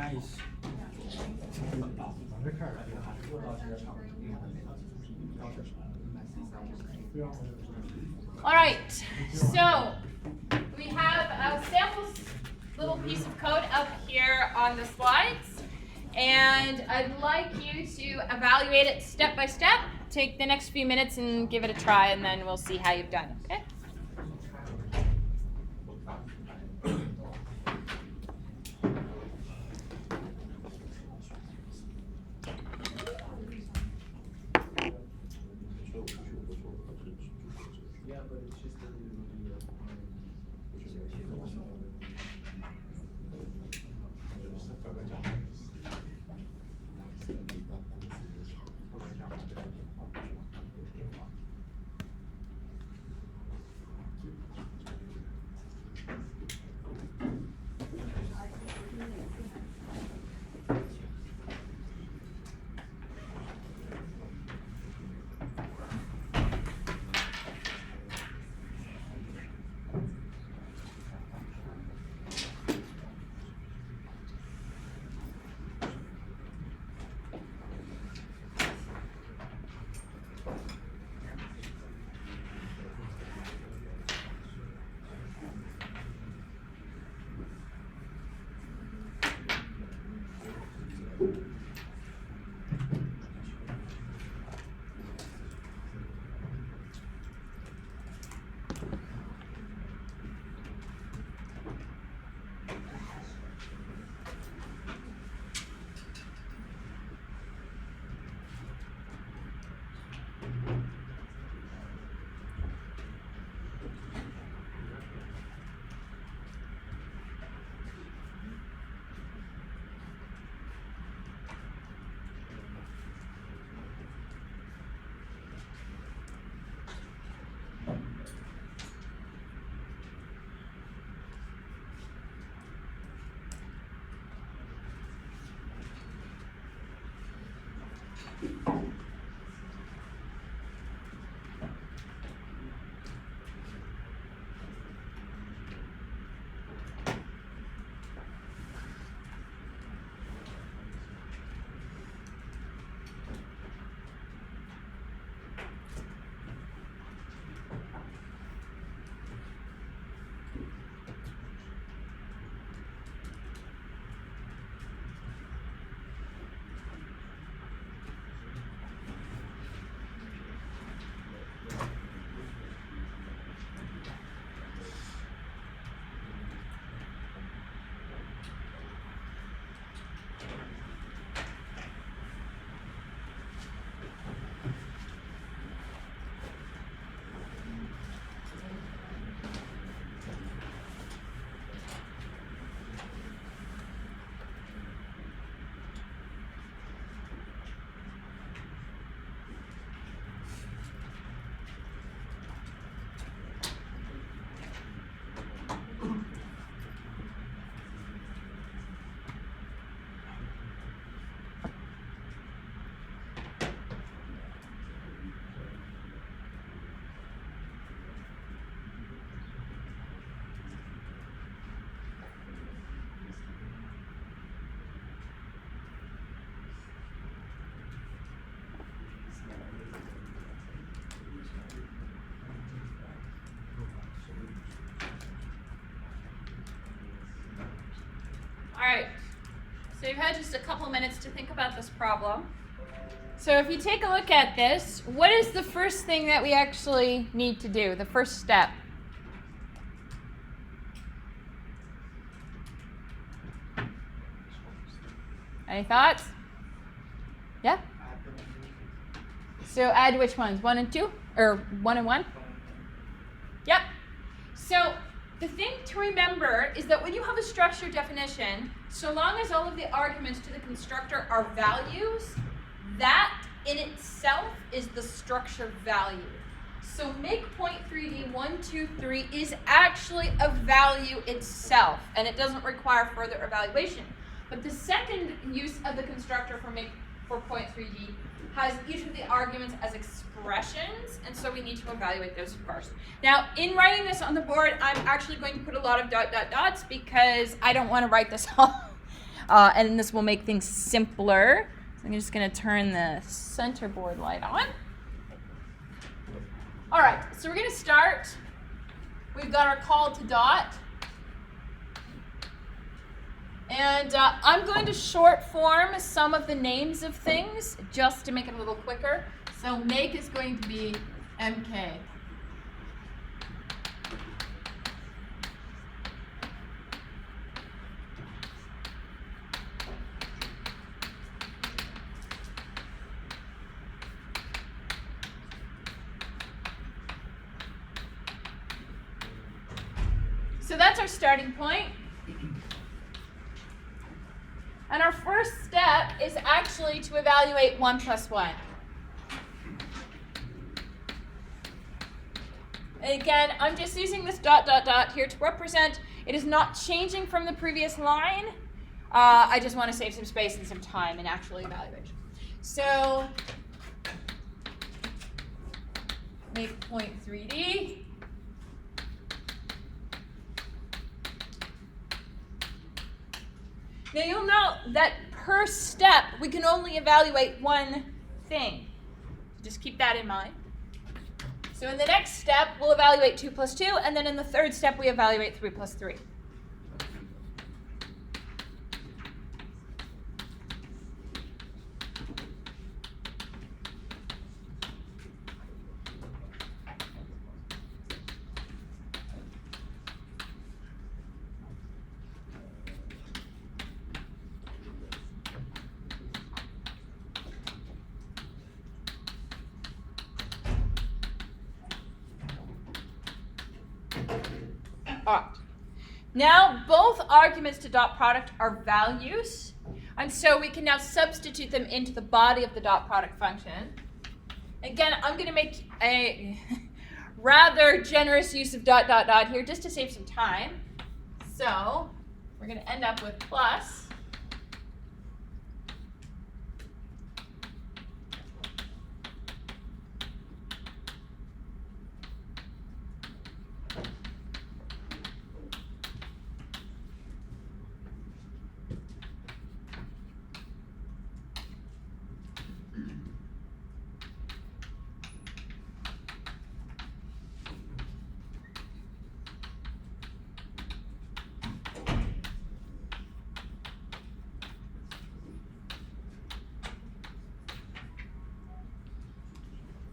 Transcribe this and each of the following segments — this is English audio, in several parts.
All right, so we have a sample little piece of code up here on the slides, and I'd like you to evaluate it step by step. Take the next few minutes and give it a try, and then we'll see how you've done, okay? All right, so you've had just a couple minutes to think about this problem. So if you take a look at this, what is the first thing that we actually need to do, the first step? Any thoughts? Yeah? So add which ones? 1 and 2? Or 1 and 1? Yep. So the thing to remember is that when you have a structure definition, so long as all of the arguments to the constructor are values, that in itself is the structure value. So make point 3D 1, 2, 3 is actually a value itself, and it doesn't require further evaluation. But the second use of the constructor for point 3D has each of the arguments as expressions, and so we need to evaluate those first. Now, in writing this on the board, I'm actually going to put a lot of ... dots because I don't want to write this all. and this will make things simpler. So I'm just going to turn the center board light on. All right, so we're going to start. We've got our call to dot. And I'm going to short form some of the names of things just to make it a little quicker. So make is going to be MK. So that's our starting point. And our first step is actually to evaluate 1 plus 1. And again, I'm just using this dot, dot, dot here to represent it is not changing from the previous line. I just want to save some space and some time in actual evaluation. So make point 3D. Now you'll note that per step, we can only evaluate one thing. Just keep that in mind. So in the next step, we'll evaluate 2 plus 2, and then in the third step, we evaluate 3 plus 3. All right. Now both arguments to dot product are values, and so we can now substitute them into the body of the dot product function. Again, I'm going to make a rather generous use of dot, dot, dot here just to save some time. So we're going to end up with plus.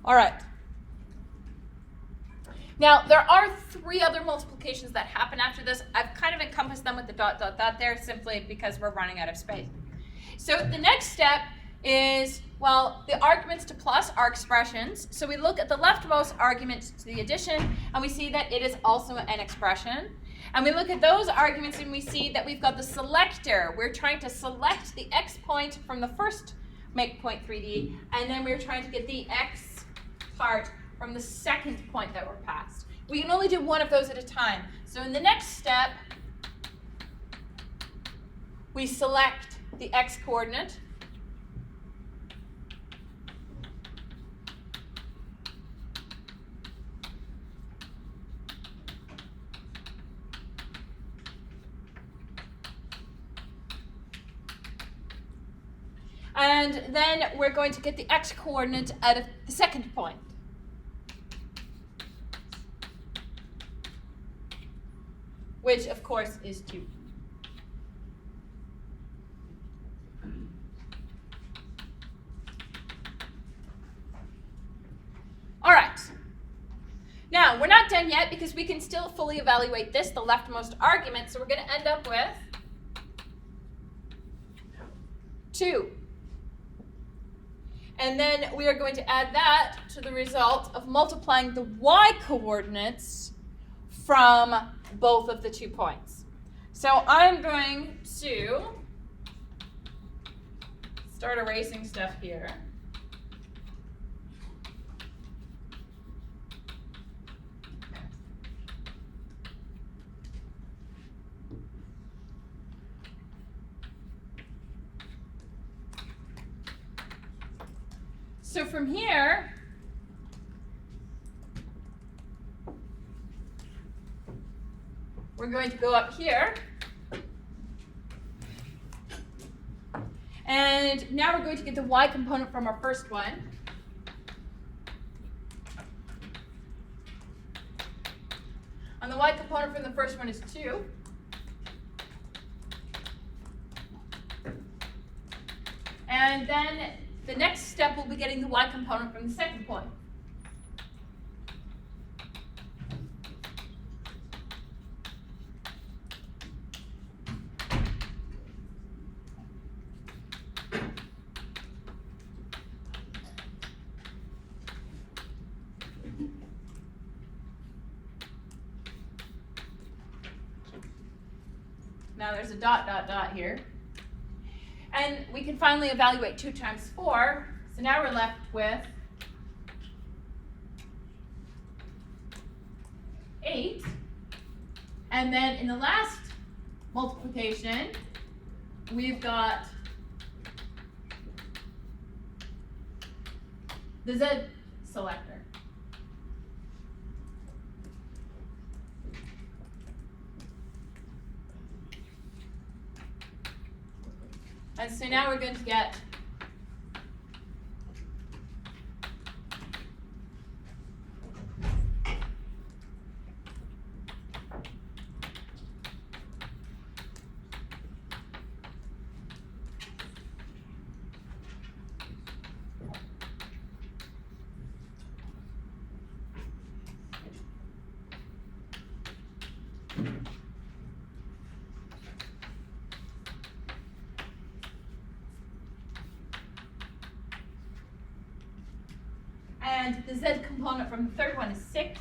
All right. Now, there are 3 other multiplications that happen after this. I've kind of encompassed them with the dot, dot, dot there simply because we're running out of space. So the next step is, well, the arguments to plus are expressions. So we look at the leftmost argument to the addition, and we see that it is also an expression. And we look at those arguments, and we see that we've got the selector. We're trying to select the x point from the first make point 3D, and then we're trying to get the x part from the second point that we're past. We can only do one of those at a time. So in the next step, we select the x coordinate. And then we're going to get the x coordinate out of the second point. Which, of course, is 2. All right. Now, we're not done yet because we can still fully evaluate this, the leftmost argument. So we're going to end up with 2. And then we are going to add that to the result of multiplying the y coordinates from both of the 2 points. So I'm going to start erasing stuff here. So from here, we're going to go up here. And now we're going to get the y component from our first one. And the y component from the first one is 2. And then the next step will be getting the y component from the second point. Now there's a dot, dot, dot here. And we can finally evaluate 2 times 4. So now we're left with 8. And then in the last multiplication, we've got the Z selector. And so now we're going to get and the Z component from the third one is 6.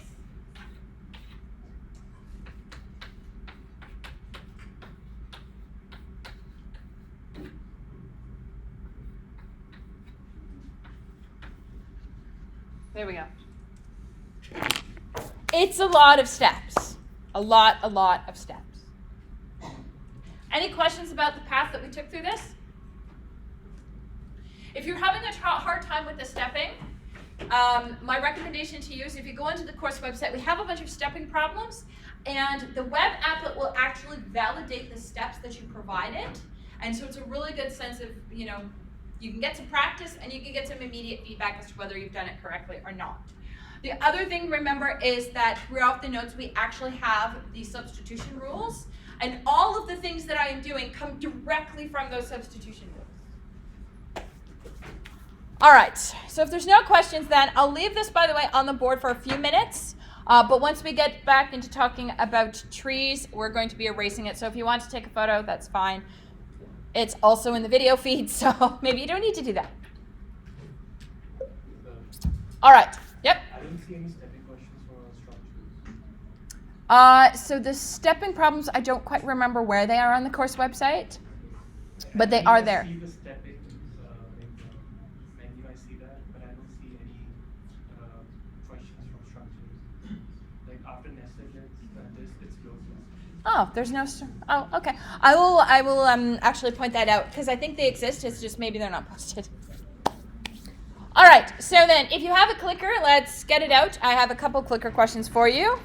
There we go. It's a lot of steps. A lot of steps. Any questions about the path that we took through this? If you're having a hard time with the stepping, my recommendation to you is if you go into the course website, we have a bunch of stepping problems, and the web applet will actually validate the steps that you provided. And so it's a really good sense of, you can get some practice and you can get some immediate feedback as to whether you've done it correctly or not. The other thing to remember is that throughout the notes, we actually have the substitution rules, and all of the things that I am doing come directly from those substitution rules. All right, so if there's no questions, then I'll leave this, by the way, on the board for a few minutes. But once we get back into talking about trees, we're going to be erasing it. So if you want to take a photo, that's fine. It's also in the video feed, so maybe you don't need to do that. All right, yep. I don't see any stepping questions for structures. So the stepping problems, I don't quite remember where they are on the course website, but they are there. I see the stepping menu, I see that, but I don't see any questions from structures. Like after nested lists, it's closed. Oh, there's no. Oh, okay. I will actually point that out because I think they exist. It's just maybe they're not posted. All right. So then, if you have a clicker, let's get it out. I have a couple clicker questions for you.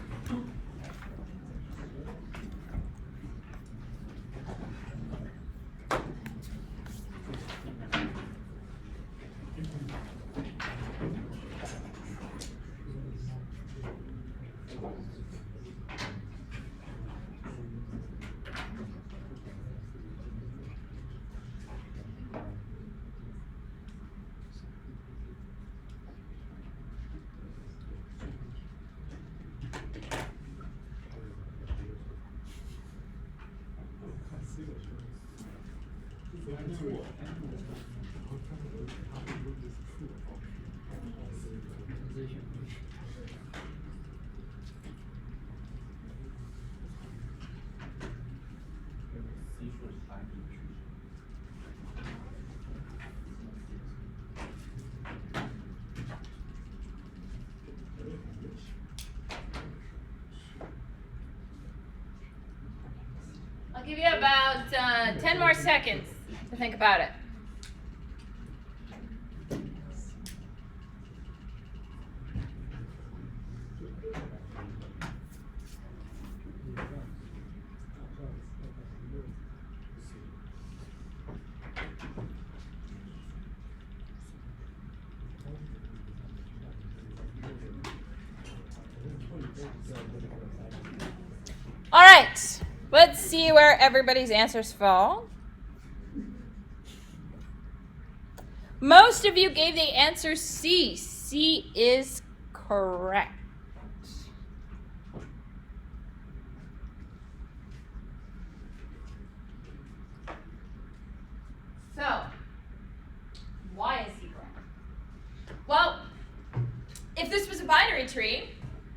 I'll give you about 10 more seconds to think about it. All right, let's see where everybody's answers fall. Most of you gave the answer C. C is correct. So, why is C correct? Well, if this was a binary tree,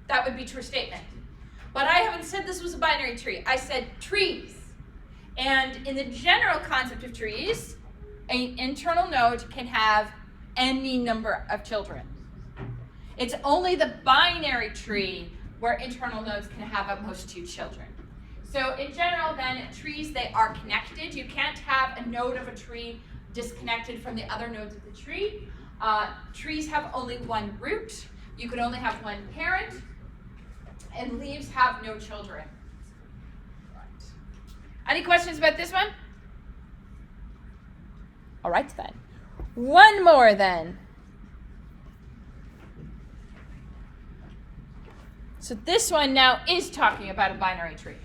that would be a true statement. But I haven't said this was a binary tree. I said trees. And in the general concept of trees, an internal node can have any number of children. It's only the binary tree where internal nodes can have at most 2 children. So in general, then, trees, they are connected. You can't have a node of a tree disconnected from the other nodes of the tree. Trees have only one root. You can only have one parent. And leaves have no children. Right. Any questions about this one? All right, then. One more, then. So this one now is talking about a binary tree.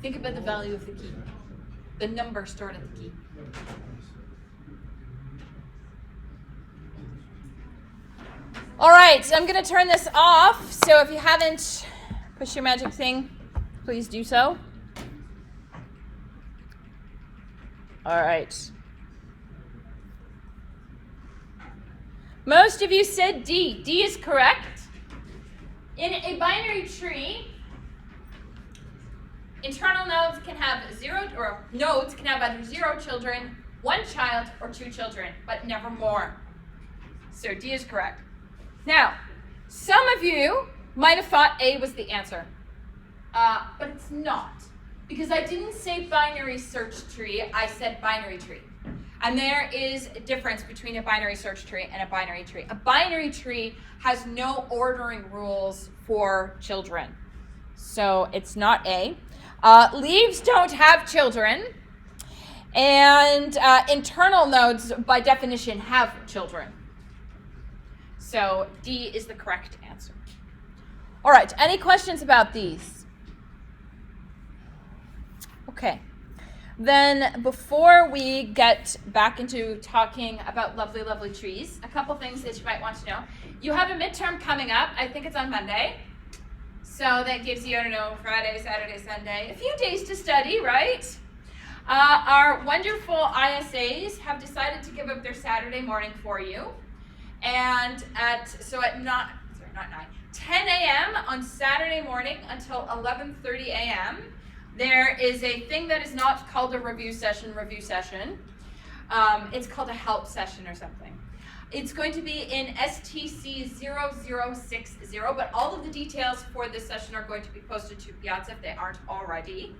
Think about the value of the key, the number stored at the key. All right, so I'm going to turn this off. So if you haven't pushed your magic thing, please do so. All right. Most of you said D. D is correct. In a binary tree, internal nodes can have either 0 children, 1 child, or 2 children, but never more. So D is correct. Now, some of you might have thought A was the answer, but it's not, because I didn't say binary search tree, I said binary tree. And there is a difference between a binary search tree and a binary tree. A binary tree has no ordering rules for children. So it's not A. Leaves don't have children. And internal nodes, by definition, have children. So D is the correct answer. All right, any questions about these? Okay. Then before we get back into talking about lovely, lovely trees, a couple things that you might want to know. You have a midterm coming up. I think it's on Monday. So that gives you, I don't know, Friday, Saturday, Sunday, a few days to study, right? Our wonderful ISAs have decided to give up their Saturday morning for you. And at 10 a.m. on Saturday morning until 11:30 a.m., there is a thing that is not called a review session. It's called a help session or something. It's going to be in STC 0060, but all of the details for this session are going to be posted to Piazza if they aren't already.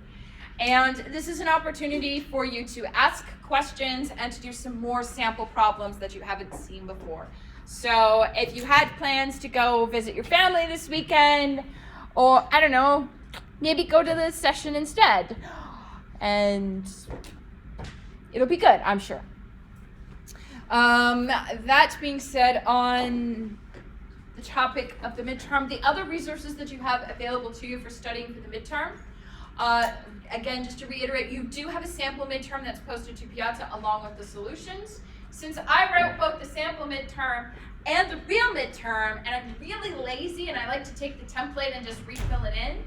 And this is an opportunity for you to ask questions and to do some more sample problems that you haven't seen before. So if you had plans to go visit your family this weekend, or I don't know, maybe go to this session instead, and it'll be good, I'm sure. That being said, on the topic of the midterm, the other resources that you have available to you for studying for the midterm, again, just to reiterate, you do have a sample midterm that's posted to Piazza along with the solutions. Since I wrote both the sample midterm and the real midterm, and I'm really lazy and I like to take the template and just refill it in,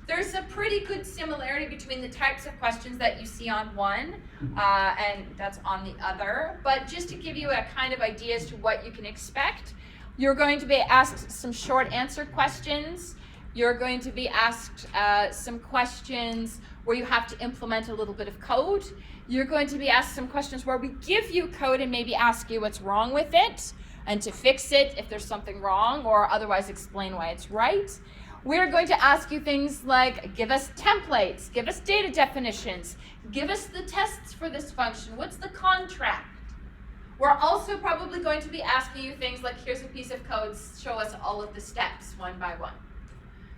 there's a pretty good similarity between the types of questions that you see on one and that's on the other. But just to give you a kind of idea as to what you can expect, you're going to be asked some short answer questions. You're going to be asked some questions where you have to implement a little bit of code. You're going to be asked some questions where we give you code and maybe ask you what's wrong with it and to fix it if there's something wrong, or otherwise explain why it's right. We're going to ask you things like, give us templates, give us data definitions, give us the tests for this function, what's the contract? We're also probably going to be asking you things like, here's a piece of code, show us all of the steps one by one.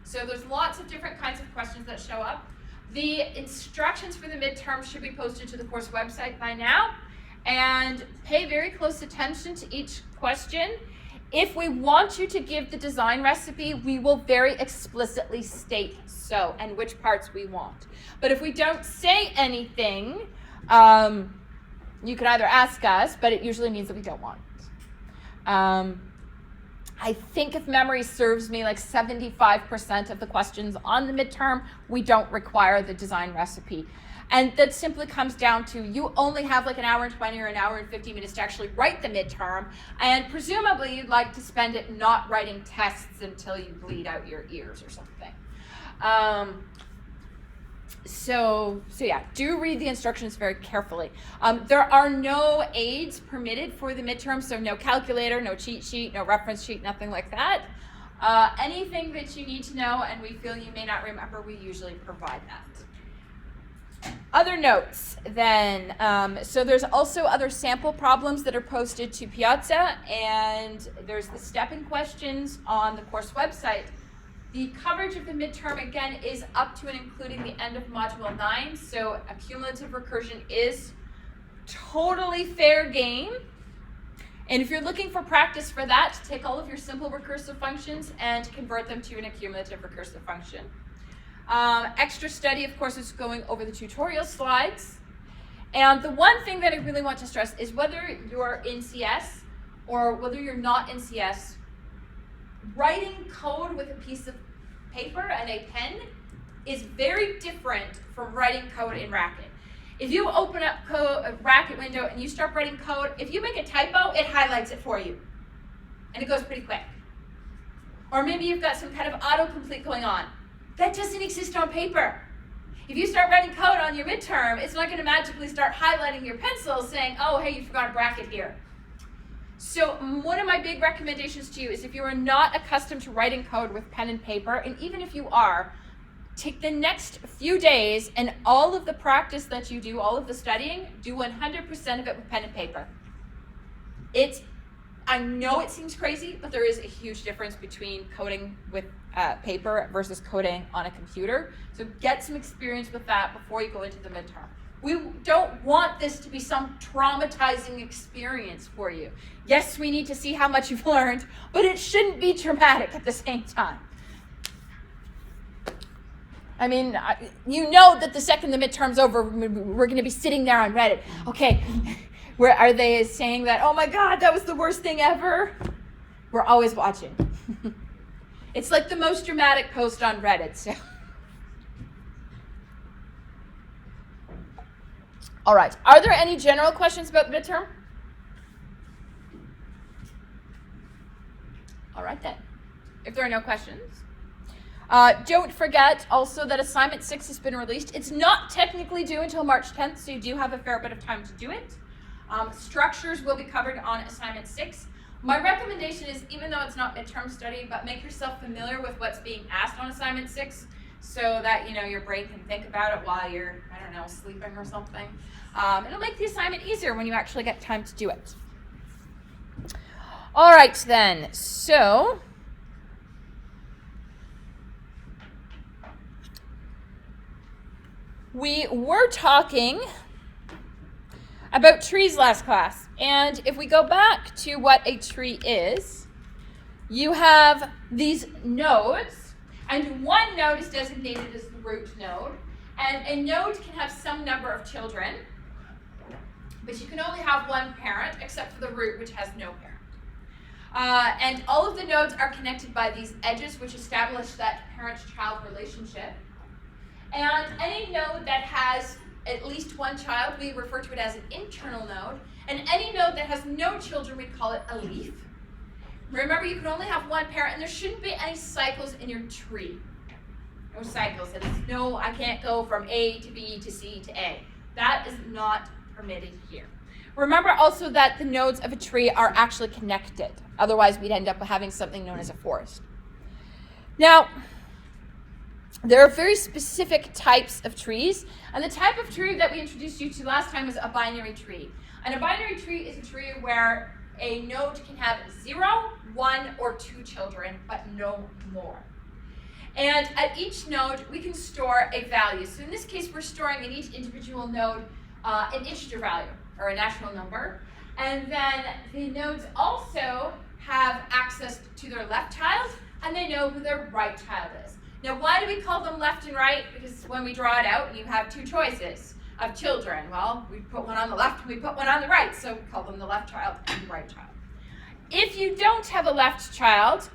So there's lots of different kinds of questions that show up. The instructions for the midterm should be posted to the course website by now, and pay very close attention to each question. If we want you to give the design recipe, we will very explicitly state so and which parts we want. But if we don't say anything, you can either ask us, but it usually means that we don't want it. I think if memory serves me, like 75% of the questions on the midterm, we don't require the design recipe. And that simply comes down to you only have like an hour and 20 or an hour and 50 minutes to actually write the midterm, and presumably you'd like to spend it not writing tests until you bleed out your ears or something. So yeah, do read the instructions very carefully. There are no aids permitted for the midterm, so no calculator, no cheat sheet, no reference sheet, nothing like that. Anything that you need to know and we feel you may not remember, we usually provide that. Other notes then, so there's also other sample problems that are posted to Piazza, and there's the stepping questions on the course website. The coverage of the midterm, again, is up to and including the end of Module 9, so a cumulative recursion is totally fair game. And if you're looking for practice for that, take all of your simple recursive functions and convert them to an accumulative recursive function. Extra study, of course, is going over the tutorial slides. And the one thing that I really want to stress is whether you're in CS or whether you're not in CS, writing code with a piece of paper and a pen is very different from writing code in Racket. If you open up a Racket window and you start writing code, if you make a typo, it highlights it for you. And it goes pretty quick. Or maybe you've got some kind of autocomplete going on. That doesn't exist on paper. If you start writing code on your midterm, it's not going to magically start highlighting your pencil saying, oh, hey, you forgot a bracket here. So one of my big recommendations to you is if you are not accustomed to writing code with pen and paper, and even if you are, take the next few days and all of the practice that you do, all of the studying, do 100% of it with pen and paper. I know it seems crazy, but there is a huge difference between coding with paper versus coding on a computer. So get some experience with that before you go into the midterm. We don't want this to be some traumatizing experience for you. Yes, we need to see how much you've learned, but it shouldn't be traumatic at the same time. I mean, you know that the second the midterm's over, we're going to be sitting there on Reddit. Okay, where are they saying that, oh my God, that was the worst thing ever? We're always watching. It's like the most dramatic post on Reddit. So. All right, are there any general questions about the midterm? All right then, if there are no questions. Don't forget also that assignment 6 has been released. It's not technically due until March 10th, so you do have a fair bit of time to do it. Structures will be covered on assignment 6. My recommendation is, even though it's not midterm study, but make yourself familiar with what's being asked on assignment 6 so that your brain can think about it while you're, I don't know, sleeping or something. It'll make the assignment easier when you actually get time to do it. All right then, so we were talking about trees last class, and if we go back to what a tree is, you have these nodes, and one node is designated as the root node, and a node can have some number of children, but you can only have one parent, except for the root, which has no parent. And all of the nodes are connected by these edges, which establish that parent-child relationship. And any node that has at least one child, we refer to it as an internal node. And any node that has no children, we call it a leaf. Remember, you can only have one parent, and there shouldn't be any cycles in your tree. No cycles. It is no, I can't go from A to B to C to A. That is not permitted here. Remember also that the nodes of a tree are actually connected. Otherwise, we'd end up having something known as a forest. Now, there are very specific types of trees, and the type of tree that we introduced you to last time was a binary tree. And a binary tree is a tree where a node can have 0, 1, or 2 children, but no more. And at each node, we can store a value. So in this case, we're storing in each individual node an integer value, or a natural number. And then the nodes also have access to their left child, and they know who their right child is. Now, why do we call them left and right? Because when we draw it out, you have 2 choices of children. Well, we put one on the left and we put one on the right, so we call them the left child and the right child. If you don't have a left child,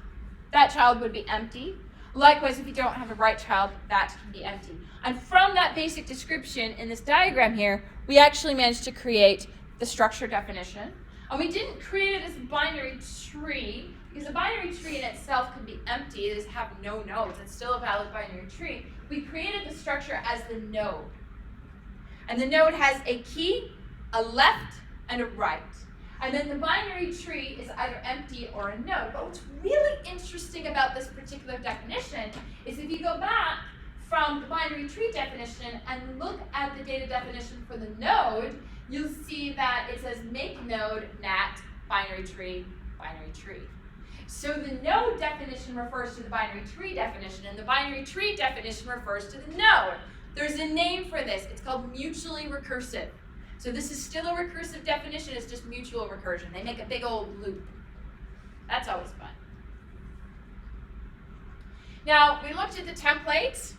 that child would be empty. Likewise, if you don't have a right child, that can be empty. And from that basic description in this diagram here, we actually managed to create the structure definition. And we didn't create it as a binary tree, because a binary tree in itself can be empty. It does have no nodes. It's still a valid binary tree. We created the structure as the node. And the node has a key, a left, and a right. And then the binary tree is either empty or a node. But what's really interesting about this particular definition is if you go back from the binary tree definition and look at the data definition for the node, you'll see that it says make node nat binary tree, binary tree. So the node definition refers to the binary tree definition, and the binary tree definition refers to the node. There's a name for this. It's called mutually recursive. So this is still a recursive definition. It's just mutual recursion. They make a big old loop. That's always fun. Now, we looked at the templates.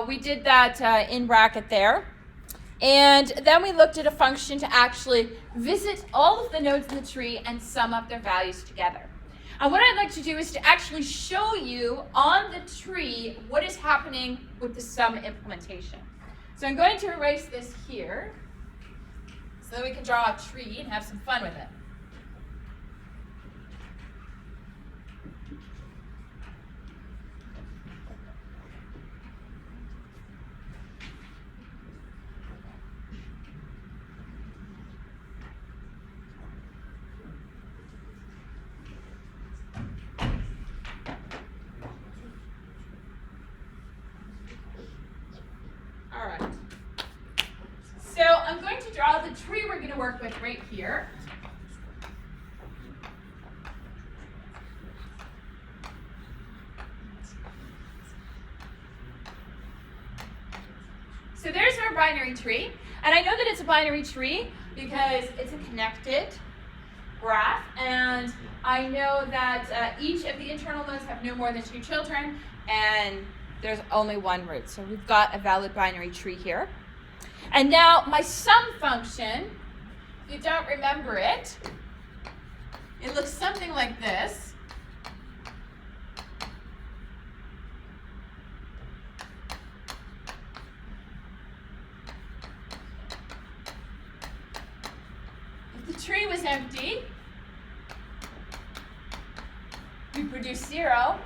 We did that in bracket there. And then we looked at a function to actually visit all of the nodes in the tree and sum up their values together. And what I'd like to do is to actually show you on the tree what is happening with the sum implementation. So I'm going to erase this here so that we can draw a tree and have some fun with it. All right. So I'm going to draw the tree we're going to work with right here. So there's our binary tree. And I know that it's a binary tree because it's a connected graph. And I know that each of the internal nodes have no more than 2 children. And there's only one root. So we've got a valid binary tree here. And now my sum function, if you don't remember it, it looks something like this. If the tree was empty, we produce 0.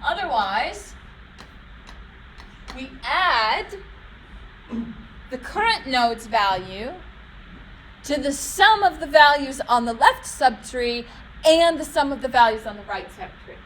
Otherwise, we add the current node's value to the sum of the values on the left subtree and the sum of the values on the right subtree.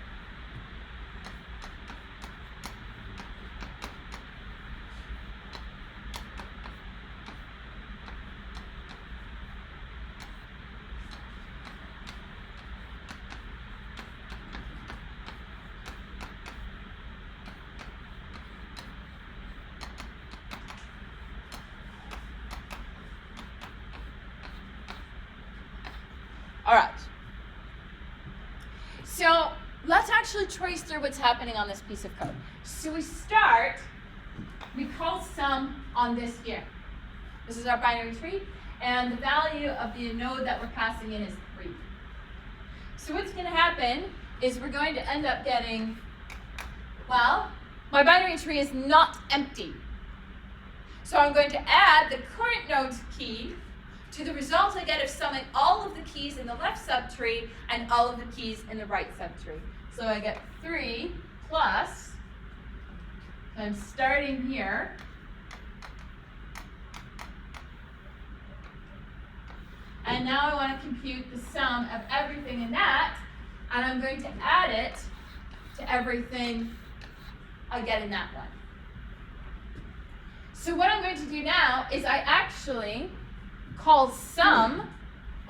All right. So let's actually trace through what's happening on this piece of code. So we call sum on this here. This is our binary tree, and the value of the node that we're passing in is 3. So what's going to happen is we're going to end up getting, well, my binary tree is not empty. So I'm going to add the current node's key to the result I get of summing all of the keys in the left subtree and all of the keys in the right subtree. So I get 3 plus, I'm starting here, and now I want to compute the sum of everything in that, and I'm going to add it to everything I get in that one. So what I'm going to do now is I actually call sum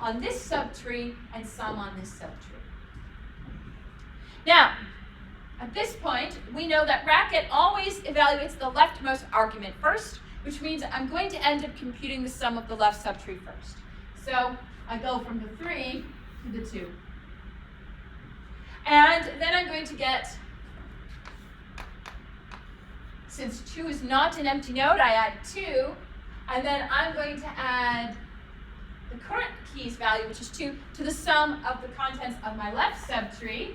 on this subtree and sum on this subtree. Now, at this point, we know that bracket always evaluates the leftmost argument first, which means I'm going to end up computing the sum of the left subtree first. So I go from the 3 to the 2. And then I'm going to get, since 2 is not an empty node, I add 2, and then I'm going to add the current keys value, which is 2, to the sum of the contents of my left subtree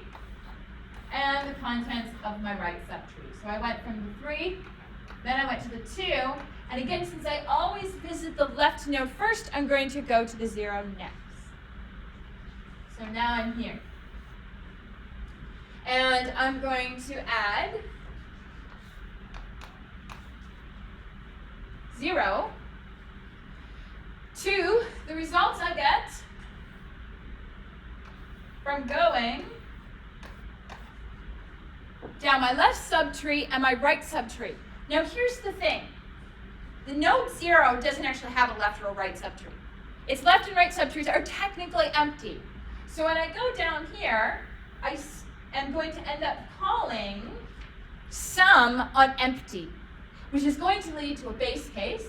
and the contents of my right subtree. So I went from the 3, then I went to the 2, and again, since I always visit the left node first, I'm going to go to the 0 next. So now I'm here. And I'm going to add 0 to the results I get from going down my left subtree and my right subtree. Now here's the thing. The node 0 doesn't actually have a left or a right subtree. Its left and right subtrees are technically empty. So when I go down here, I am going to end up calling sum on empty, which is going to lead to a base case.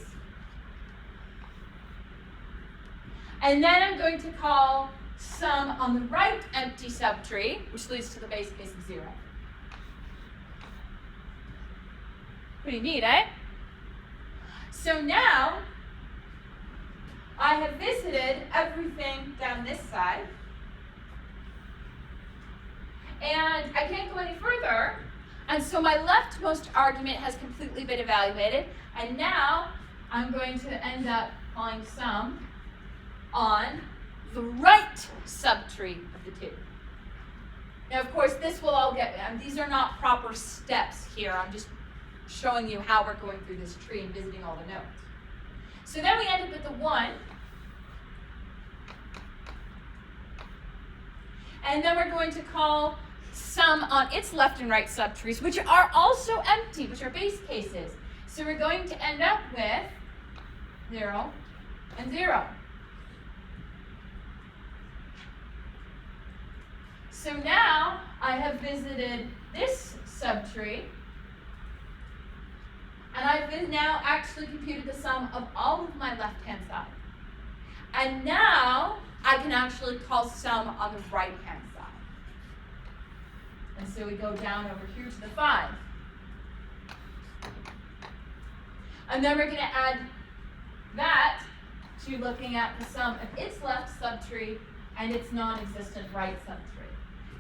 And then I'm going to call sum on the right empty subtree, which leads to the base case of 0. Pretty neat, eh? So now, I have visited everything down this side. And I can't go any further. And so my leftmost argument has completely been evaluated. And now I'm going to end up calling sum on the right subtree of the 2. Now, of course, this will all get, these are not proper steps here. I'm just showing you how we're going through this tree and visiting all the nodes. So then we end up with the 1. And then we're going to call sum on its left and right subtrees, which are also empty, which are base cases. So we're going to end up with 0 and 0. So now I have visited this subtree, and I've now actually computed the sum of all of my left-hand side. And now I can actually call sum on the right-hand side. And so we go down over here to the 5. And then we're going to add that to looking at the sum of its left subtree and its non-existent right subtree.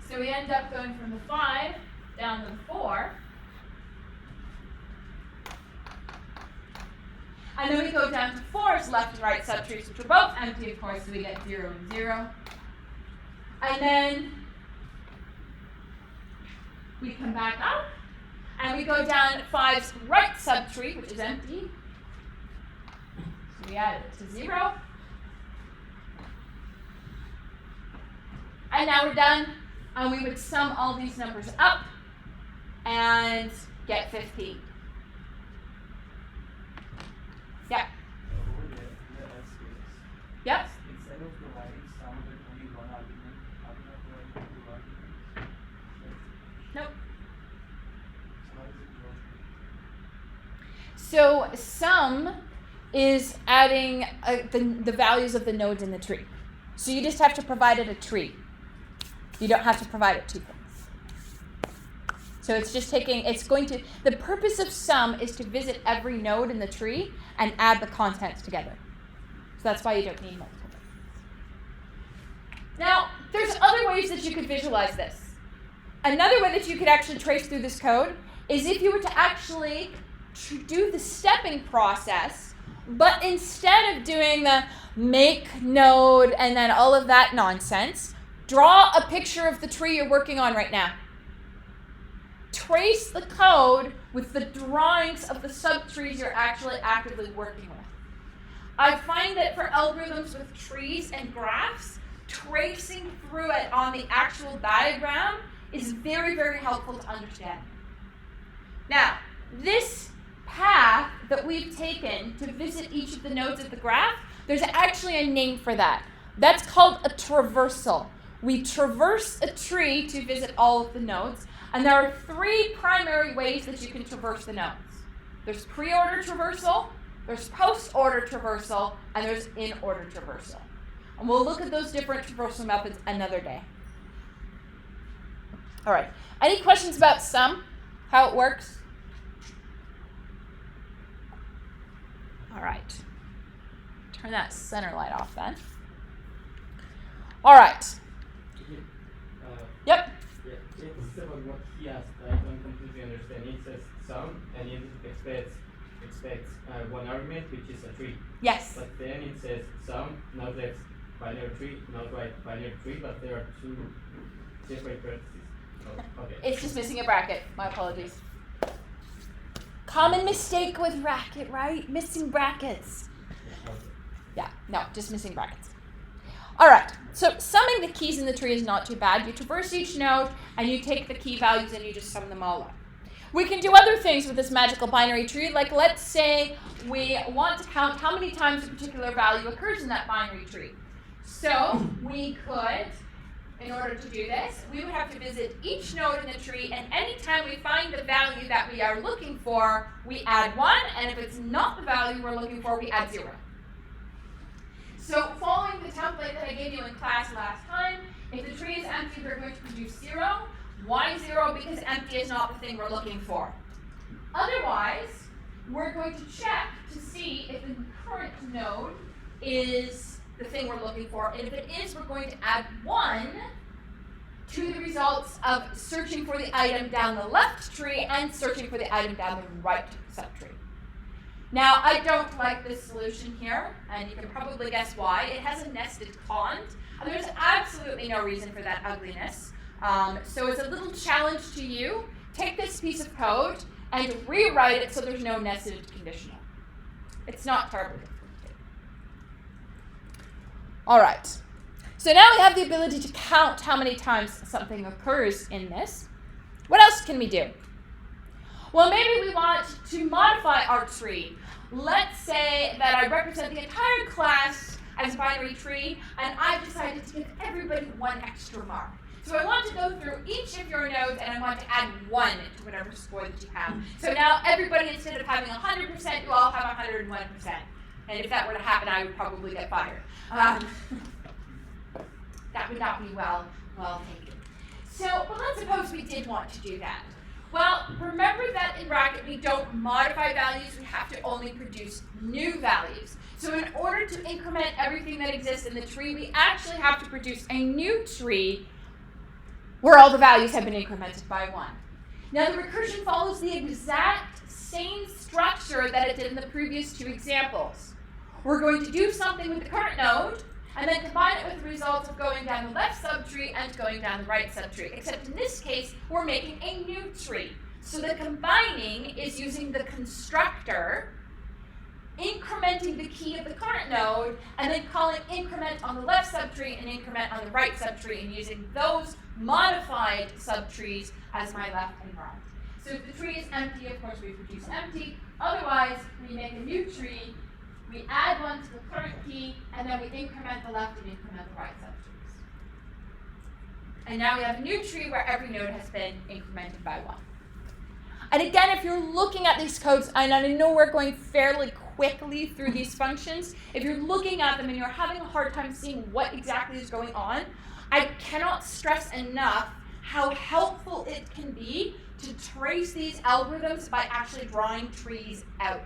So we end up going from the 5 down to the 4. And then we go down to 4's left and right subtrees, which are both empty, of course, so we get 0 and 0. And then we come back up, and we go down 5's right subtree, which is empty. So we add it to 0. And now we're done, and we would sum all these numbers up and get 15. Yeah. Yep. Instead of providing sum with only one argument, are we not providing 2 arguments? Nope. So how is it work? So sum is adding the values of the nodes in the tree. So you just have to provide it a tree. You don't have to provide it 2 things. So it's just the purpose of sum is to visit every node in the tree and add the contents together. So that's why you don't need multiple. Now, there's other ways that you could visualize this. Another way that you could actually trace through this code is if you were to actually do the stepping process, but instead of doing the make node and then all of that nonsense, draw a picture of the tree you're working on right now. Trace the code with the drawings of the subtrees you're actually actively working with. I find that for algorithms with trees and graphs, tracing through it on the actual diagram is very, very helpful to understand. Now, this path that we've taken to visit each of the nodes of the graph, there's actually a name for that. That's called a traversal. We traverse a tree to visit all of the nodes, and there are three primary ways that you can traverse the nodes. There's pre-order traversal, there's post-order traversal, and there's in-order traversal. And we'll look at those different traversal methods another day. All right, any questions about sum, how it works? All right, turn that center light off then. All right. Yep. Yeah, it's about what he asked. I don't completely understand. It says sum, and it expects one argument, which is a tree. Yes. But then it says sum, not that binary tree, not right binary tree, but there are two separate parentheses. Oh, okay. It's just missing a bracket. My apologies. Common mistake with bracket, right? Missing brackets. Yeah, no, just missing brackets. All right, so summing the keys in the tree is not too bad. You traverse each node, and you take the key values, and you just sum them all up. We can do other things with this magical binary tree, like let's say we want to count how many times a particular value occurs in that binary tree. So we could, in order to do this, we would have to visit each node in the tree, and anytime we find the value that we are looking for, we add 1, and if it's not the value we're looking for, we add 0. So following the template that I gave you in class last time, if the tree is empty, we're going to produce 0. Why 0? Because empty is not the thing we're looking for. Otherwise, we're going to check to see if the current node is the thing we're looking for. And if it is, we're going to add 1 to the results of searching for the item down the left tree and searching for the item down the right subtree. Now, I don't like this solution here, and you can probably guess why. It has a nested cond, and there's absolutely no reason for that ugliness. So it's a little challenge to you. Take this piece of code and rewrite it so there's no nested conditional. It's not terribly complicated. All right. So now we have the ability to count how many times something occurs in this. What else can we do? Well, maybe we want to modify our tree. Let's say that I represent the entire class as a binary tree, and I've decided to give everybody 1 extra mark. So I want to go through each of your nodes, and I want to add 1 to whatever score that you have. So now everybody, instead of having 100%, you all have 101%. And if that were to happen, I would probably get fired. That would not be well taken. So, but let's suppose we did want to do that. Well, remember that in bracket we don't modify values, we have to only produce new values. So in order to increment everything that exists in the tree, we actually have to produce a new tree where all the values have been incremented by 1. Now the recursion follows the exact same structure that it did in the previous 2 examples. We're going to do something with the current node, and then combine it with the results of going down the left subtree and going down the right subtree. Except in this case, we're making a new tree. So the combining is using the constructor, incrementing the key of the current node, and then calling increment on the left subtree and increment on the right subtree, and using those modified subtrees as my left and right. So if the tree is empty, of course we produce empty. Otherwise, we make a new tree. We add 1 to the current key, and then we increment the left and increment the right subtrees. And now we have a new tree where every node has been incremented by 1. And again, if you're looking at these codes, and I know we're going fairly quickly through these functions, if you're looking at them and you're having a hard time seeing what exactly is going on, I cannot stress enough how helpful it can be to trace these algorithms by actually drawing trees out.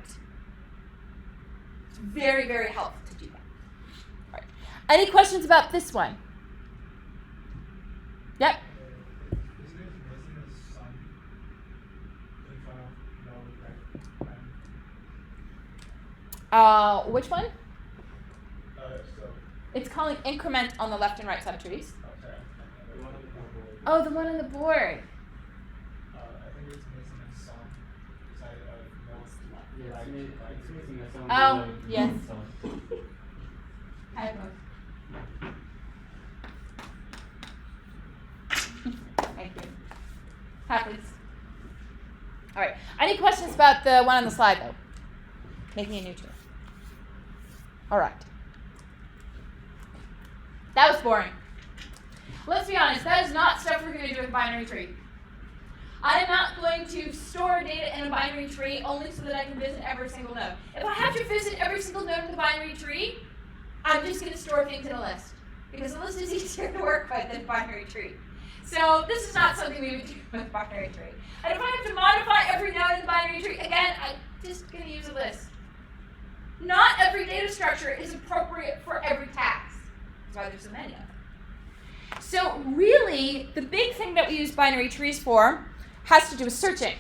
Very, very helpful to do that. All right. Any questions about this one? Yep. Isn't it a sum? Which one? So, It's calling increment on the left and right subtrees. okay. The one on the board. Oh, the one on the board. I think it's missing some side notes Yeah, like it's missing a sound. Oh, below the yes. sound. Thank you. Happens. All right. Any questions about the one on the slide, though? Making a new tree. All right. That was boring. Let's be honest. That is not stuff we're going to do with a binary tree. I am not going to store data in a binary tree only so that I can visit every single node. If I have to visit every single node in the binary tree, I'm just going to store things in a list. Because a list is easier to work with than a binary tree. So this is not something we would do with a binary tree. And if I have to modify every node in the binary tree, again, I'm just going to use a list. Not every data structure is appropriate for every task. That's why there's so many of them. So really, the big thing that we use binary trees for has to do with searching.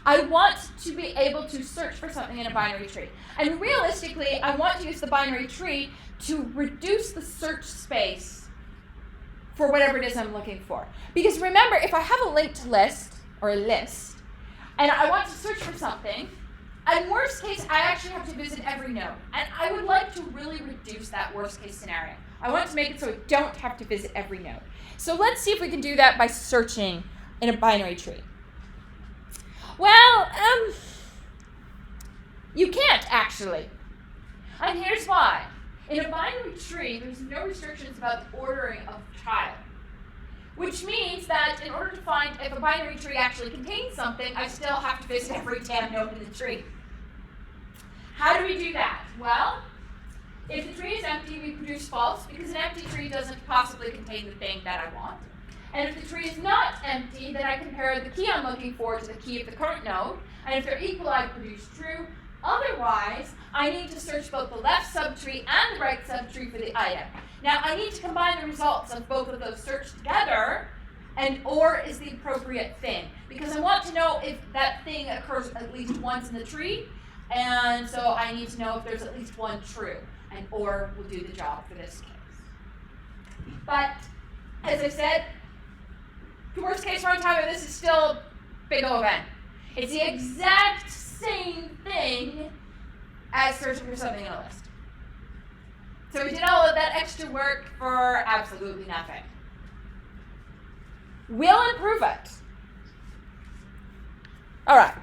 I want to be able to search for something in a binary tree. And realistically, I want to use the binary tree to reduce the search space for whatever it is I'm looking for. Because remember, if I have a linked list, or a list, and I want to search for something, in worst case, I actually have to visit every node. And I would like to really reduce that worst case scenario. I want to make it so I don't have to visit every node. So let's see if we can do that by searching in a binary tree. Well, you can't actually. And here's why. In a binary tree, there's no restrictions about the ordering of child. Which means that in order to find if a binary tree actually contains something, I still have to visit every damn node in the tree. How do we do that? Well, if the tree is empty, we produce false, because an empty tree doesn't possibly contain the thing that I want. And if the tree is not empty, then I compare the key I'm looking for to the key of the current node. And if they're equal, I produce true. Otherwise, I need to search both the left subtree and the right subtree for the item. Now, I need to combine the results of both of those searched together, and OR is the appropriate thing. Because I want to know if that thing occurs at least once in the tree, and so I need to know if there's at least one true. And OR will do the job for this case. But, as I said, the worst case runtime of this is still big O of N. It's the exact same thing as searching for something in a list. So we did all of that extra work for absolutely nothing. We'll improve it. All right.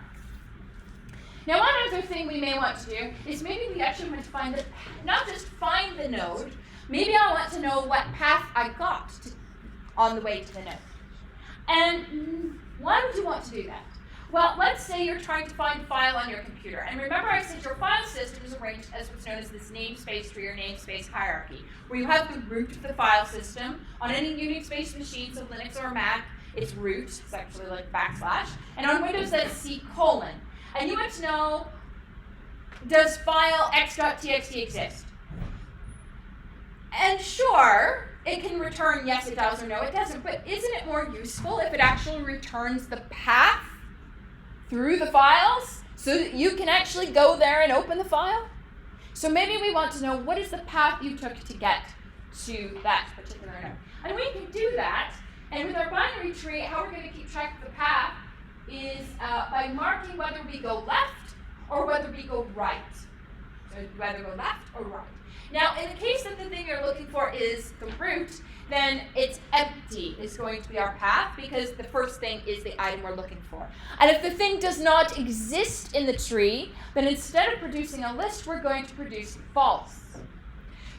Now, one other thing we may want to do is maybe we actually want to find the, not just find the node, maybe I want to know what path I got on the way to the node. And why would you want to do that? Well, let's say you're trying to find a file on your computer. And remember I said your file system is arranged as what's known as this namespace tree or namespace hierarchy, where you have the root of the file system. On any Unix-based machine, so Linux or Mac, it's root. It's actually like backslash. And on Windows, that's C:. And you want to know, does file x.txt exist? And sure, it can return yes it does or no it doesn't, but isn't it more useful if it actually returns the path through the files so that you can actually go there and open the file? So maybe we want to know what is the path you took to get to that particular node. And we can do that, and with our binary tree, how we're going to keep track of the path is by marking whether we go left or whether we go right. So whether go left or right. Now, in the case that the thing you're looking for is the root, then it's empty is going to be our path because the first thing is the item we're looking for. And if the thing does not exist in the tree, then instead of producing a list, we're going to produce false.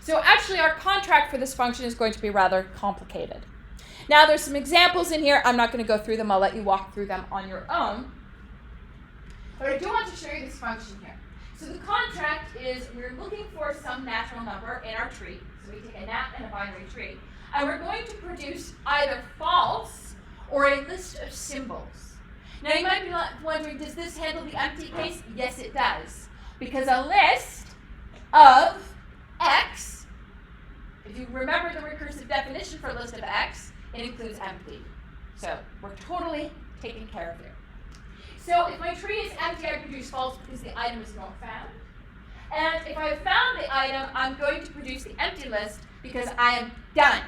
So actually, our contract for this function is going to be rather complicated. Now, there's some examples in here. I'm not going to go through them. I'll let you walk through them on your own. But I do want to show you this function here. So the contract is we're looking for some natural number in our tree. So we take a nat and a binary tree. And we're going to produce either false or a list of symbols. Now you might be wondering, does this handle the empty case? Yes, it does. Because a list of x, if you remember the recursive definition for a list of x, it includes empty. So we're totally taking care of it. So if my tree is empty, I produce false because the item is not found. And if I have found the item, I'm going to produce the empty list because I am done.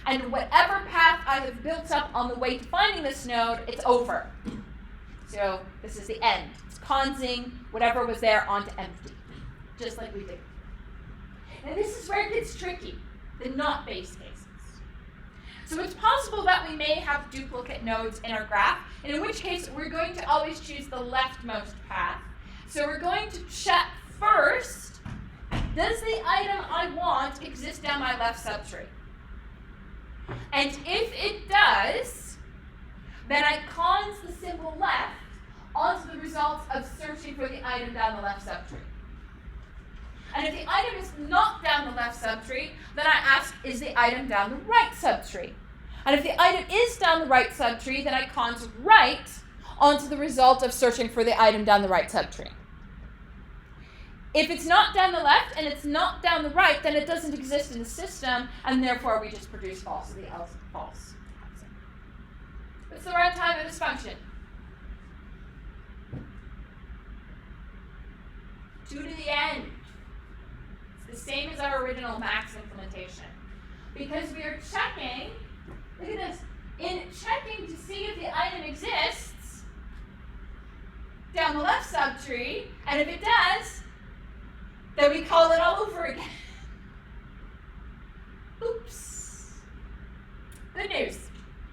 And whatever path I have built up on the way to finding this node, it's over. So this is the end. It's consing whatever was there onto empty, just like we did. And this is where it gets tricky, the not-based cases. So it's possible that we may have duplicate nodes in our graph, and in which case we're going to always choose the leftmost path. So we're going to check first, does the item I want exist down my left subtree? And if it does, then I cons the symbol left onto the results of searching for the item down the left subtree. And if the item is not down the left subtree, then I ask, is the item down the right subtree? And if the item is down the right subtree, then I cons right onto the result of searching for the item down the right subtree. If it's not down the left and it's not down the right, then it doesn't exist in the system, and therefore we just produce false, so the else is false. What's the runtime of this function? 2 to the n. It's the same as our original max implementation. Because we are checking, look at this, in checking to see if the item exists down the left subtree, and if it does, then we call it all over again. Oops. Good news.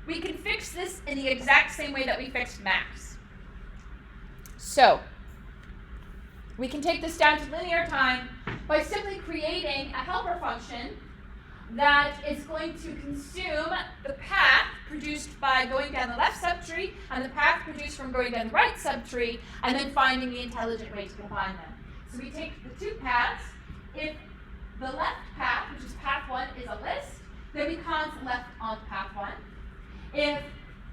We can fix this in the exact same way that we fixed max. So, we can take this down to linear time by simply creating a helper function that is going to consume the path produced by going down the left subtree and the path produced from going down the right subtree, and then finding the intelligent way to combine them. So we take the two paths. If the left path, which is path 1, is a list, then we cons left on path 1. If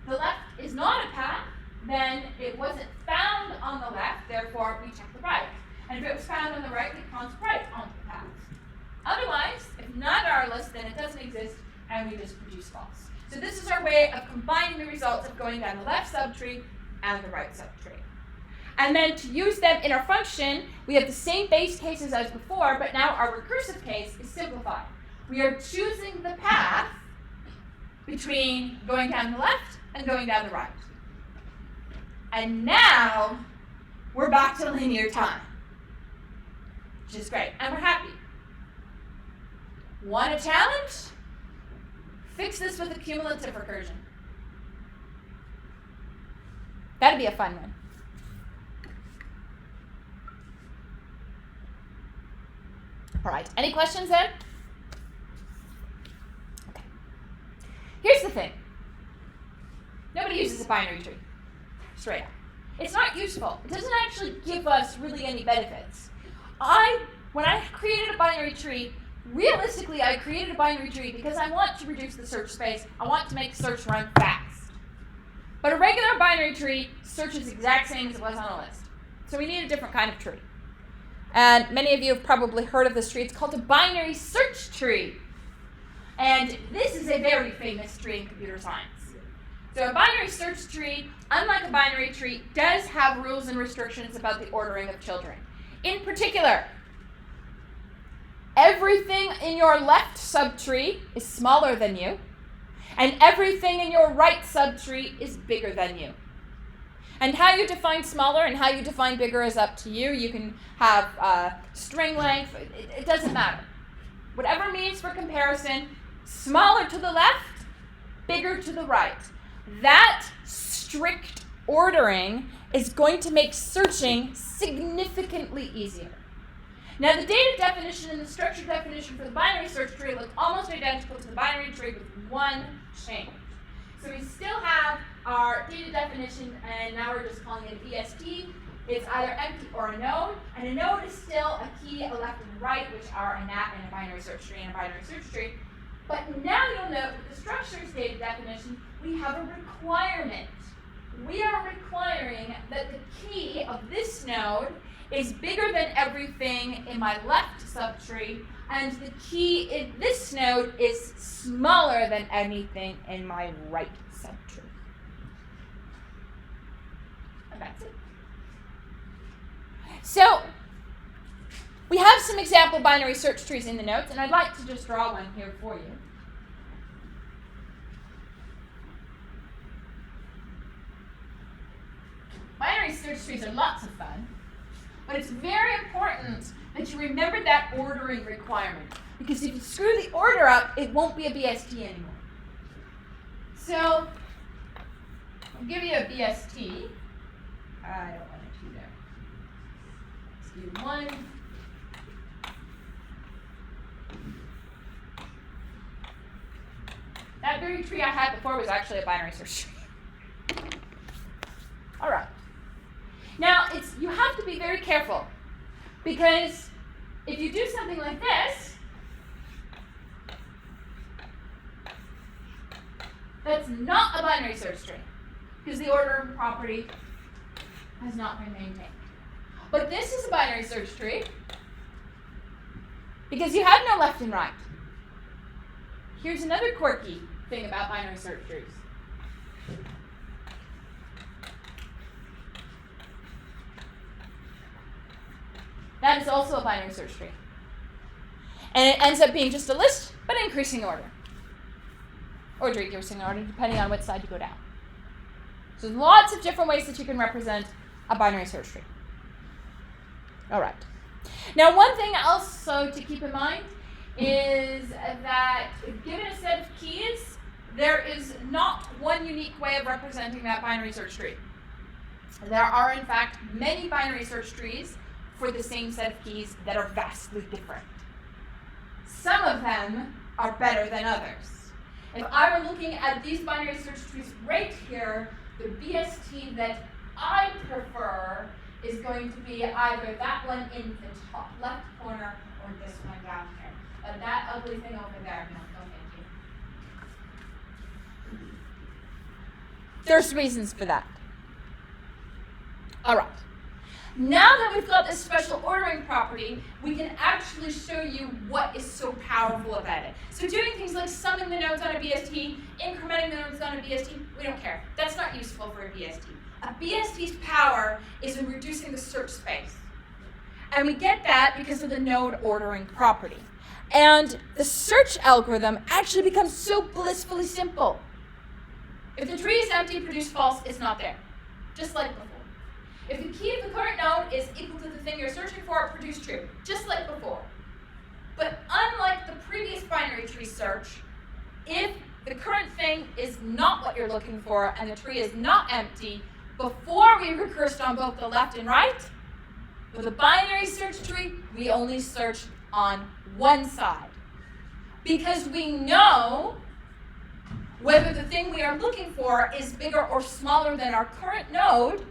the left is not a path, then it wasn't found on the left, therefore we check the right. And if it was found on the right, we cons right onto the path. Otherwise, if not our list, then it doesn't exist, and we just produce false. So this is our way of combining the results of going down the left subtree and the right subtree. And then to use them in our function, we have the same base cases as before, but now our recursive case is simplified. We are choosing the path between going down the left and going down the right. And now we're back to linear time, which is great, and we're happy. Want a challenge? Fix this with a cumulative recursion. That'd be a fun one. All right, any questions then? Okay. Here's the thing. Nobody uses a binary tree, straight up. It's not useful. It doesn't actually give us really any benefits. When I created a binary tree, realistically, I created a binary tree because I want to reduce the search space. I want to make the search run fast. But a regular binary tree searches the exact same as it was on a list. So we need a different kind of tree. And many of you have probably heard of this tree. It's called a binary search tree. And this is a very famous tree in computer science. So a binary search tree, unlike a binary tree, does have rules and restrictions about the ordering of children. In particular, everything in your left subtree is smaller than you, and everything in your right subtree is bigger than you. And how you define smaller and how you define bigger is up to you. You can have string length. It doesn't matter. Whatever means for comparison, smaller to the left, bigger to the right. That strict ordering is going to make searching significantly easier. Now, the data definition and the structure definition for the binary search tree look almost identical to the binary tree with one change. So we still have our data definition, and now we're just calling it an EST. It's either empty or a node, and a node is still a key, a left and a right, which are a NAT and a binary search tree and a binary search tree. But now you'll note with the structures data definition, we have a requirement. We are requiring that the key of this node is bigger than everything in my left subtree, and the key in this node is smaller than anything in my right subtree. And that's it. So, We have some example binary search trees in the notes, and I'd like to just draw one here for you. Binary search trees are lots of fun, but it's very important that you remember that ordering requirement, because if you screw the order up, it won't be a BST anymore. So, I'll give you a BST. I don't want a 2 there. Let's do 1. That very tree I had before was actually a binary search tree. All right. Now, you have to be very careful, because if you do something like this, that's not a binary search tree, because the order property has not been maintained. But this is a binary search tree, because you have no left and right. Here's another quirky thing about binary search trees. That is also a binary search tree. And it ends up being just a list, but increasing order. Or decreasing order, depending on which side you go down. So there's lots of different ways that you can represent a binary search tree. All right. Now, one thing also to keep in mind is that given a set of keys, there is not one unique way of representing that binary search tree. There are, in fact, many binary search trees for the same set of keys that are vastly different. Some of them are better than others. If I were looking at these binary search trees right here, the BST that I prefer is going to be either that one in the top left corner or this one down here. But that ugly thing over there, no thank you. There's reasons for that. All right. Now that we've got this special ordering property, we can actually show you what is so powerful about it. So doing things like summing the nodes on a BST, incrementing the nodes on a BST, we don't care. That's not useful for a BST. A BST's power is in reducing the search space. And we get that because of the node ordering property. And the search algorithm actually becomes so blissfully simple. If the tree is empty, produce false, it's not there. Just like before. If the key of the current node is equal to the thing you're searching for, produce true, just like before. But unlike the previous binary tree search, if the current thing is not what you're looking for and the tree is not empty, before we recursed on both the left and right, with a binary search tree, we only search on one side. Because we know whether the thing we are looking for is bigger or smaller than our current node,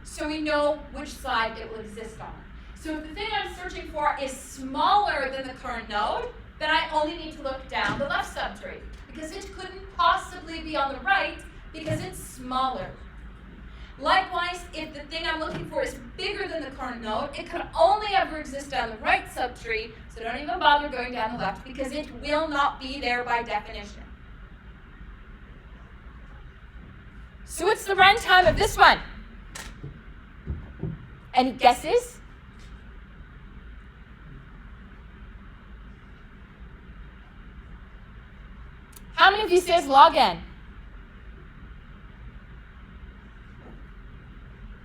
so we know which side it will exist on. So if the thing I'm searching for is smaller than the current node, then I only need to look down the left subtree, because it couldn't possibly be on the right because it's smaller. Likewise, if the thing I'm looking for is bigger than the current node, it could only ever exist on the right subtree, so don't even bother going down the left because it will not be there by definition. So what's the runtime of this one? Any guesses? How many of you says login?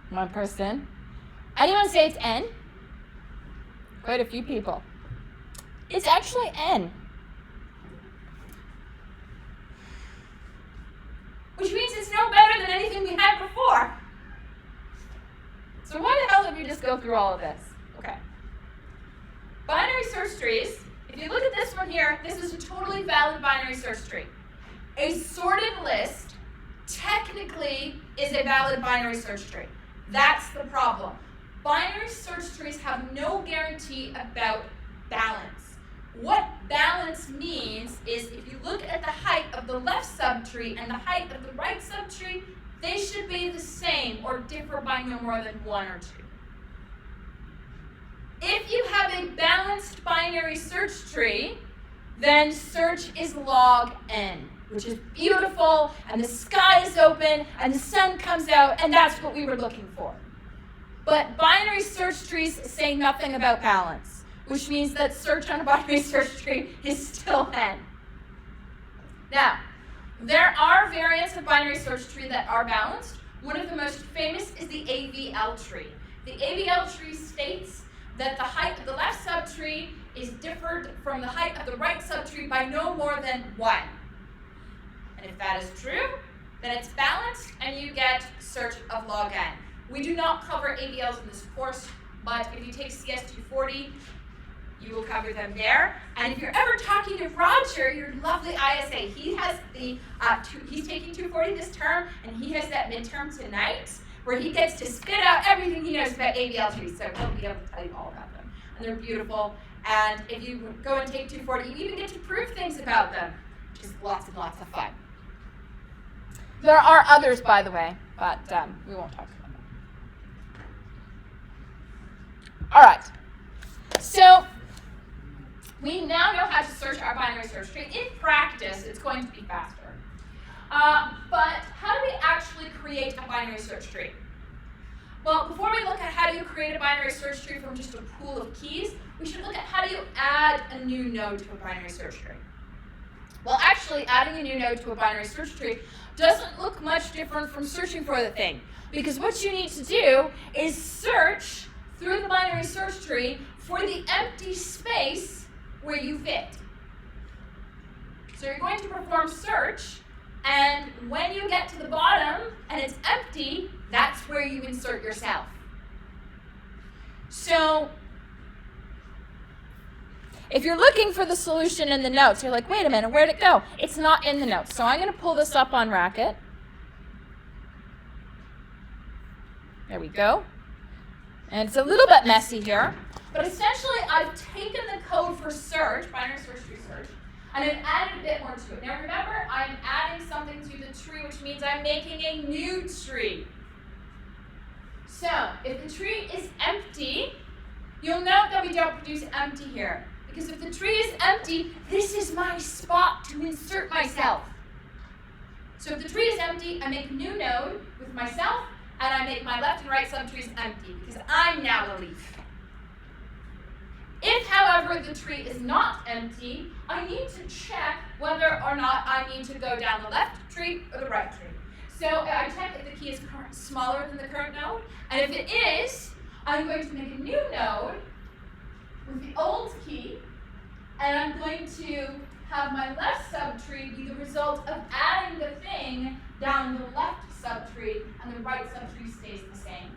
One person. Anyone say it's n? Quite a few people. It's actually n. Which means it's no better than anything we had before. So why the hell did we just go through all of this? Okay. Binary search trees. If you look at this one here, this is a totally valid binary search tree. A sorted list technically is a valid binary search tree. That's the problem. Binary search trees have no guarantee about balance. What balance means is if you look at the height of the left subtree and the height of the right subtree, they should be the same or differ by no more than 1 or 2. If you have a balanced binary search tree, then search is log n, which is beautiful, and the sky is open, and the sun comes out, and that's what we were looking for. But binary search trees say nothing about balance. which means that search on a binary search tree is still n. Now, there are variants of binary search tree that are balanced. One of the most famous is the Avl tree. The Avl tree states that the height of the left subtree is differed from the height of the right subtree by no more than 1. And if that is true, then it's balanced and you get search of log n. We do not cover AVLs in this course, but if you take CS240, you will cover them there. And if you're ever talking to Roger, your lovely ISA, he has the, he's taking 240 this term, and he has that midterm tonight, where he gets to spit out everything he knows about AVL trees, so he'll be able to tell you all about them. And they're beautiful, and if you go and take 240, you even get to prove things about them, which is lots and lots of fun. There are others, by the way, but we won't talk about them. All right, so we now know how to search our binary search tree. In practice, it's going to be faster. But how do we actually create a binary search tree? Well, before we look at how do you create a binary search tree from just a pool of keys, we should look at how do you add a new node to a binary search tree. Well, actually, adding a new node to a binary search tree doesn't look much different from searching for the thing, because what you need to do is search through the binary search tree for the empty space where you fit. So you're going to perform search, and when you get to the bottom and it's empty, that's where you insert yourself. So if you're looking for the solution in the notes, you're like, wait a minute, where'd it go? It's not in the notes. So I'm going to pull this up on Racket. There we go. And it's a little bit messy here, but essentially I've taken the code for search, binary search tree search, and I've added a bit more to it. Now remember, I'm adding something to the tree, which means I'm making a new tree. So if the tree is empty, you'll note that we don't produce empty here, because if the tree is empty, this is my spot to insert myself. So if the tree is empty, I make a new node with myself, and I make my left and right subtrees empty, because I'm now a leaf. If, however, the tree is not empty, I need to check whether or not I need to go down the left tree or the right tree. So I check if the key is smaller than the current node, and if it is, I'm going to make a new node with the old key, and I'm going to have my left subtree be the result of adding the thing down the left subtree, and the right subtree stays the same.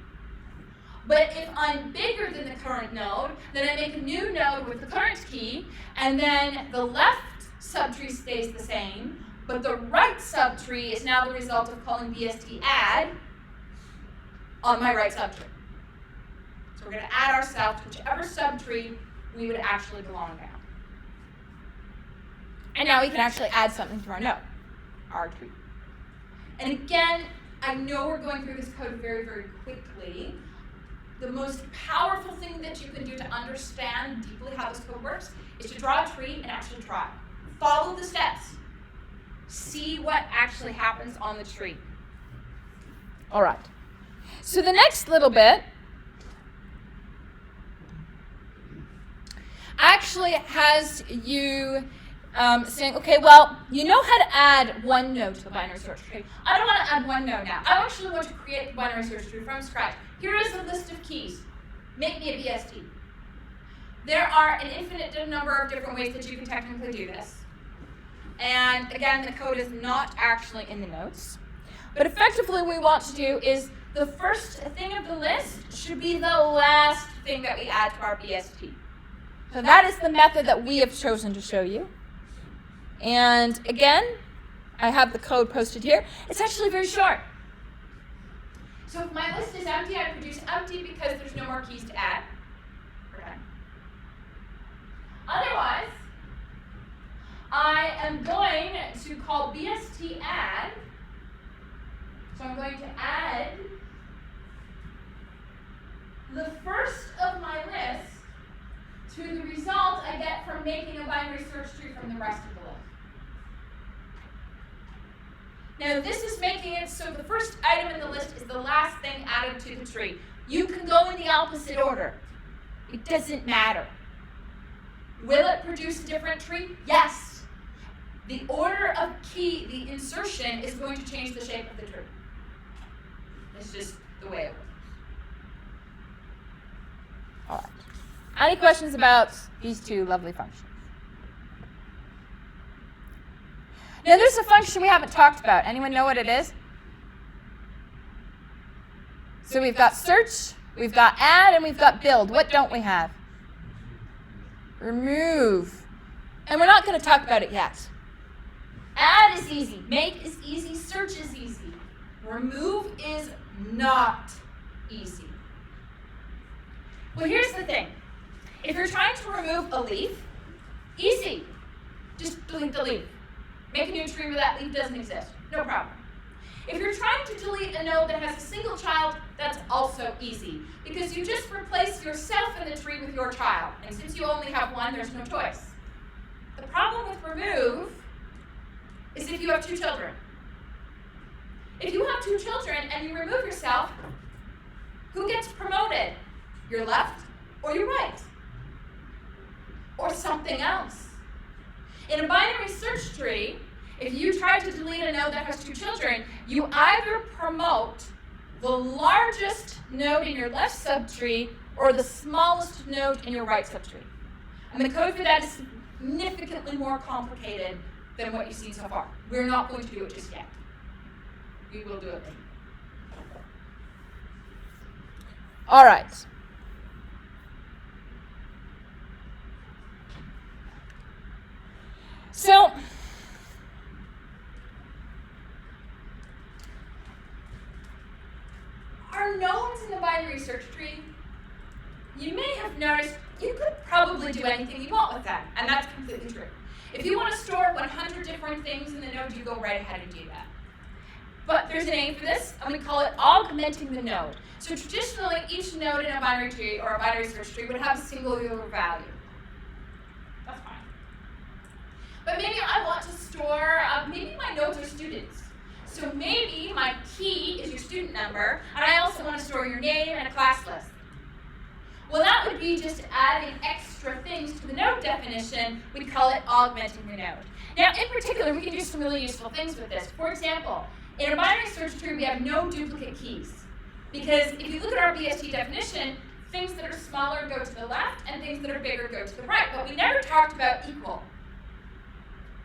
But if I'm bigger than the current node, then I make a new node with the current key, and then the left subtree stays the same, but the right subtree is now the result of calling BST add on my right subtree. So we're going to add ourselves to whichever subtree we would actually belong now. And now we can actually add something to our node, our tree. And again, I know we're going through this code very, very quickly. The most powerful thing that you can do to understand deeply how this code works is to draw a tree and actually try. Follow the steps. See what actually happens on the tree. All right. So the next little bit actually has you saying, okay, well, you know how to add one node to the binary search tree. I don't want to add one node now. I actually want to create the binary search tree from scratch. Here is a list of keys. Make me a BST. There are an infinite number of different ways that you can technically do this. And again, the code is not actually in the notes. But effectively, what we want to do is the first thing of the list should be the last thing that we add to our BST. So that is the method that we have chosen to show you. And again, I have the code posted here. It's actually very short. So if my list is empty, I produce empty because there's no more keys to add. Okay. Otherwise, I am going to call BST add. So I'm going to add the first of my list to the result I get from making a binary search tree from the rest of the list. Now this is making it so the first item in the list is the last thing added to the tree. You can go in the opposite order. It doesn't matter. Will it produce a different tree? Yes. The order of key, the insertion, is going to change the shape of the tree. It's just the way it works. All right. Any questions about these two lovely functions? Now, there's a function we haven't talked about. Anyone know what it is? So we've got search, we've got add, and we've got build. What don't we have? Remove. And we're not going to talk about it yet. Add is easy. Make is easy. Search is easy. Remove is not easy. Well, here's the thing. If you're trying to remove a leaf, easy. Just delete the leaf. Make a new tree where that leaf doesn't exist. No problem. If you're trying to delete a node that has a single child, that's also easy, because you just replace yourself in the tree with your child. And since you only have one, there's no choice. The problem with remove is if you have two children. If you have two children and you remove yourself, who gets promoted? Your left or your right? Or something else? In a binary search tree, if you try to delete a node that has two children, you either promote the largest node in your left subtree or the smallest node in your right subtree. And the code for that is significantly more complicated than what you've seen so far. We're not going to do it just yet. We will do it later. All right. So, our nodes in the binary search tree, you may have noticed you could probably do anything you want with them, and that's completely true. If you want to store 100 different things in the node, you go right ahead and do that. But there's a name for this, and we call it augmenting the node. So traditionally, each node in a binary tree or a binary search tree would have a singular value. That's fine. But maybe I want to store, maybe my nodes are students. So maybe my key is your student number, and I also want to store your name and a class list. Well, that would be just adding extra things to the node definition. We call it augmenting the node. Now, in particular, we can do some really useful things with this. For example, in a binary search tree, we have no duplicate keys. Because if you look at our BST definition, things that are smaller go to the left, and things that are bigger go to the right. But we never talked about equal,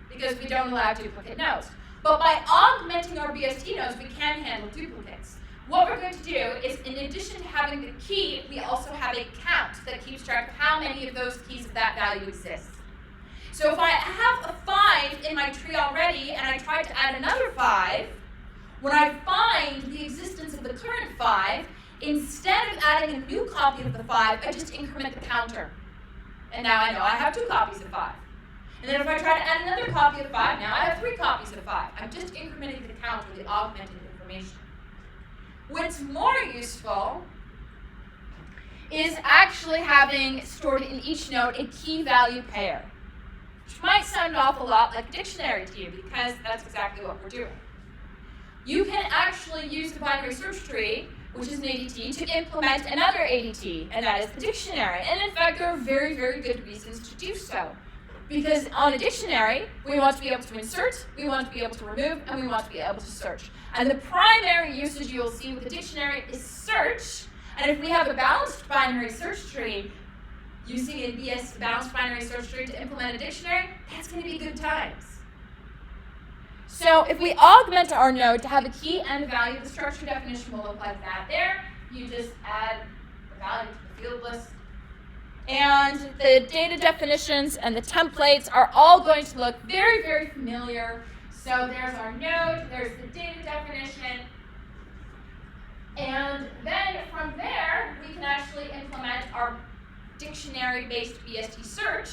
because we don't allow duplicate nodes. But by augmenting our BST nodes, we can handle duplicates. What we're going to do is, in addition to having the key, we also have a count that keeps track of how many of those keys of that value exist. So if I have a 5 in my tree already, and I try to add another 5, when I find the existence of the current 5, instead of adding a new copy of the 5, I just increment the counter. And now I know I have 2 copies of 5. And then if I try to add another copy of 5, now I have 3 copies of 5. I'm just incrementing the count with the augmented information. What's more useful is actually having stored in each node a key value pair, which might sound an awful lot like a dictionary to you, because that's exactly what we're doing. You can actually use the binary search tree, which is an ADT, to implement another ADT, and that is the dictionary. And in fact, there are very, very good reasons to do so. Because on a dictionary, we want to be able to insert, we want to be able to remove, and we want to be able to search. And the primary usage you will see with the dictionary is search. And if we have a balanced binary search tree, using a balanced binary search tree to implement a dictionary, that's going to be good times. So if we augment our node to have a key and a value, the structure definition will look like that there. You just add the value to the field list. And the data definitions and the templates are all going to look very, very familiar. So there's our node, there's the data definition. And then from there, we can actually implement our dictionary-based BST search.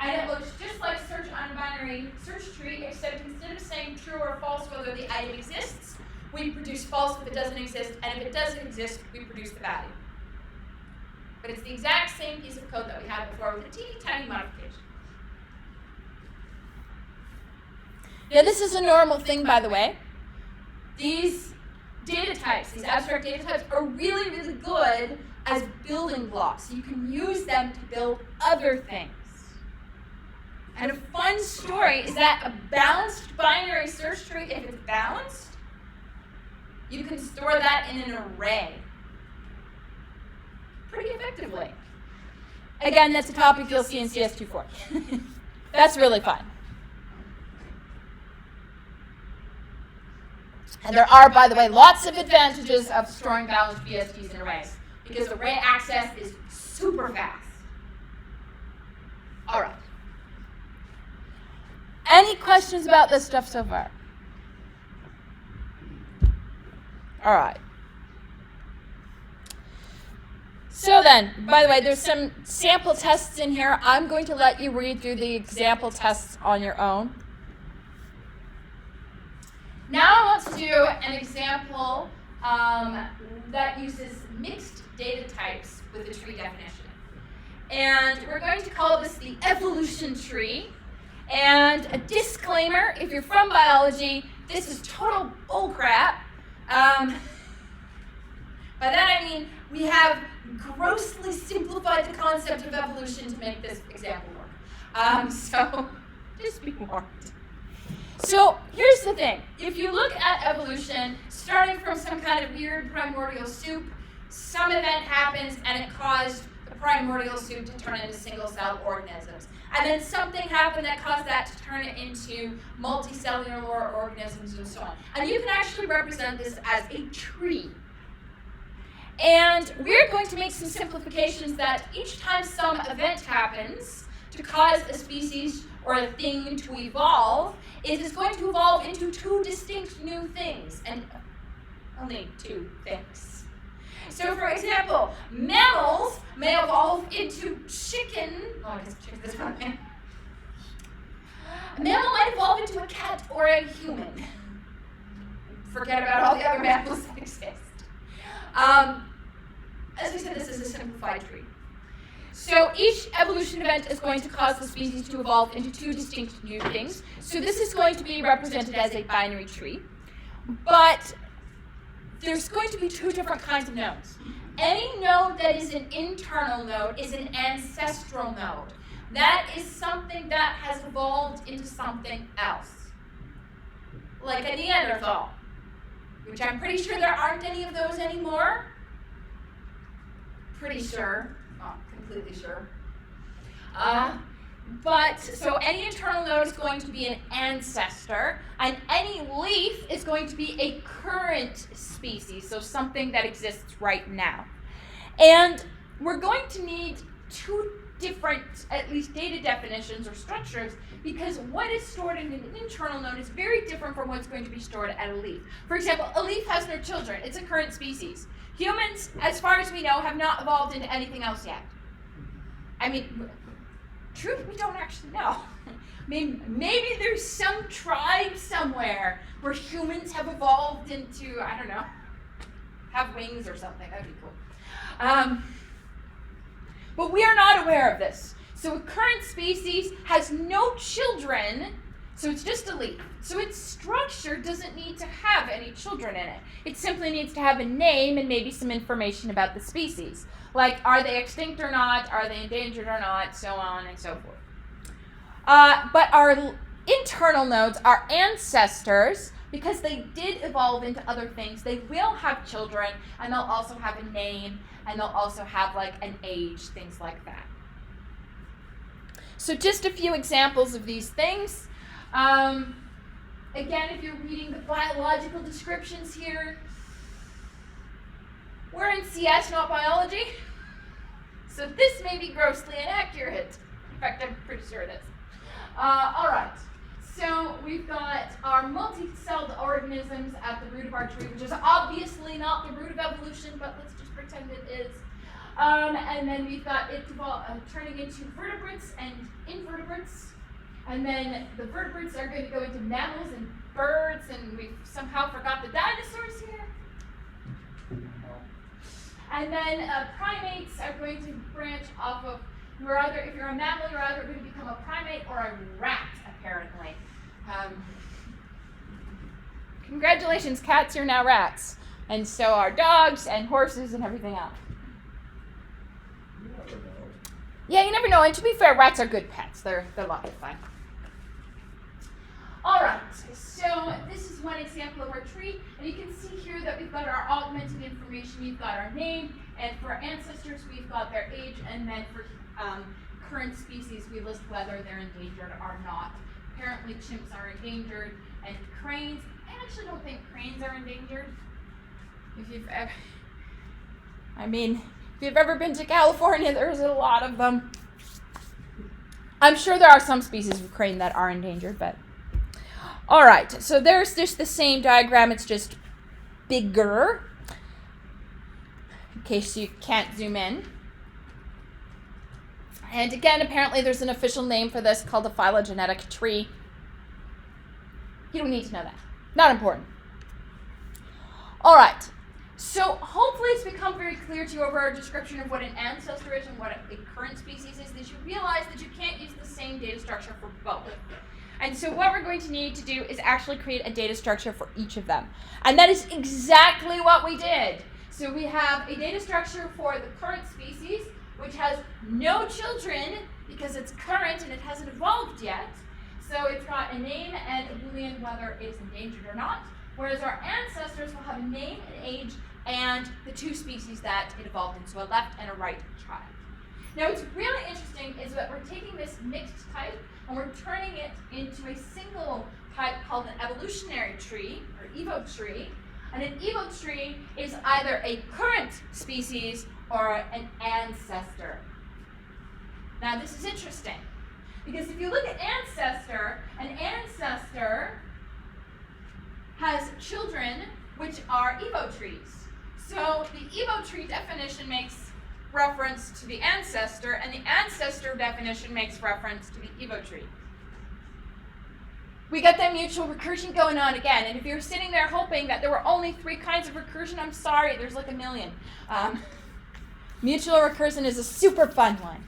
And it looks just like search on a binary search tree, except instead of saying true or false whether the item exists, we produce false if it doesn't exist, and if it doesn't exist, we produce the value. But it's the exact same piece of code that we had before with a teeny tiny modification. Now, this is a normal thing, by the way. These data types, these abstract data types, are really, really good as building blocks. You can use them to build other things. And a fun story is that a balanced binary search tree, if it's balanced, you can store that in an array pretty effectively. Again, that's a topic you'll see in CS240. That's really fun. And there are, by the way, lots of advantages of storing balanced BSTs in arrays because array access is super fast. All right. Any questions about this stuff so far? All right. So then, by the way, there's some sample tests in here. I'm going to let you read through the example tests on your own. Now I want to do an example that uses mixed data types with a tree definition. And we're going to call this the evolution tree. And a disclaimer, if you're from biology, this is total bullcrap. By that I mean we have grossly simplified the concept of evolution to make this example work. So just be warned. So here's the thing. If you look at evolution, starting from some kind of weird primordial soup, some event happens and it caused the primordial soup to turn into single-celled organisms. And then something happened that caused that to turn it into multicellular organisms and so on. And you can actually represent this as a tree. And we're going to make some simplifications that each time some event happens to cause a species or a thing to evolve, it is going to evolve into two distinct new things, and only two things. So for example, mammals may evolve into chicken. Oh, I guess chicken is not man. A mammal might evolve into a cat or a human. Forget about all the other mammals that exist. As we said, this is a simplified tree. So each evolution event is going to cause the species to evolve into two distinct new things. So this is going to be represented as a binary tree. But there's going to be two different kinds of nodes. Any node that is an internal node is an ancestral node. That is something that has evolved into something else. Like a Neanderthal, which I'm pretty sure there aren't any of those anymore. Pretty sure, not completely sure. But so any internal node is going to be an ancestor, and any leaf is going to be a current species, so something that exists right now. And we're going to need two different, at least data definitions or structures, because what is stored in an internal node is very different from what's going to be stored at a leaf. For example, a leaf has no children. It's a current species. Humans, as far as we know, have not evolved into anything else yet. I mean, truth, we don't actually know. I mean, maybe there's some tribe somewhere where humans have evolved into, I don't know, have wings or something. That'd be cool. But we are not aware of this. So a current species has no children, so it's just a leaf. So its structure doesn't need to have any children in it. It simply needs to have a name and maybe some information about the species. Like, are they extinct or not? Are they endangered or not? So on and so forth. But our internal nodes, our ancestors, because they did evolve into other things, they will have children, and they'll also have a name, and they'll also have like an age, things like that. So just a few examples of these things. Again, if you're reading the biological descriptions here, we're in CS, not biology. So this may be grossly inaccurate. In fact, I'm pretty sure it is. All right. So we've got our multi-celled organisms at the root of our tree, which is obviously not the root of evolution, but let's just pretend it is. And then we've got it turning into vertebrates and invertebrates. And then the vertebrates are going to go into mammals and birds, and we've somehow forgot the dinosaurs here. And then primates are going to branch off of, if you're a mammal, you're either going to become a primate or a rat, apparently. Congratulations, cats, you're now rats. And so are dogs and horses and everything else. You never know. Yeah, you never know. And to be fair, rats are good pets. They're a lot of fun. All right, so this is one example of our tree, and you can see here that we've got our augmented information. We've got our name, and for ancestors, we've got their age, and then for current species, we list whether they're endangered or not. Apparently, chimps are endangered, and cranes. I actually don't think cranes are endangered. If you've ever been to California, there's a lot of them. I'm sure there are some species of crane that are endangered, but all right. So there's just the same diagram. It's just bigger, in case you can't zoom in. And again, apparently there's an official name for this called the phylogenetic tree. You don't need to know that. Not important. All right. So hopefully it's become very clear to you over our description of what an ancestor is and what a current species is, that you realize that you can't use the same data structure for both. And so what we're going to need to do is actually create a data structure for each of them. And that is exactly what we did. So we have a data structure for the current species, which has no children because it's current and it hasn't evolved yet. So it's got a name and a Boolean whether it's endangered or not. Whereas our ancestors will have a name, an age, and the two species that it evolved in, so a left and a right child. Now what's really interesting is that we're taking this mixed type and we're turning it into a single type called an evolutionary tree, or Evo tree. And an Evo tree is either a current species or an ancestor. Now this is interesting, because if you look at ancestor, an ancestor has children which are Evo trees. So the Evo tree definition makes reference to the ancestor, and the ancestor definition makes reference to the Evo tree. We got that mutual recursion going on again, and if you're sitting there hoping that there were only 3 kinds of recursion, I'm sorry, there's like a million. Mutual recursion is a super fun one.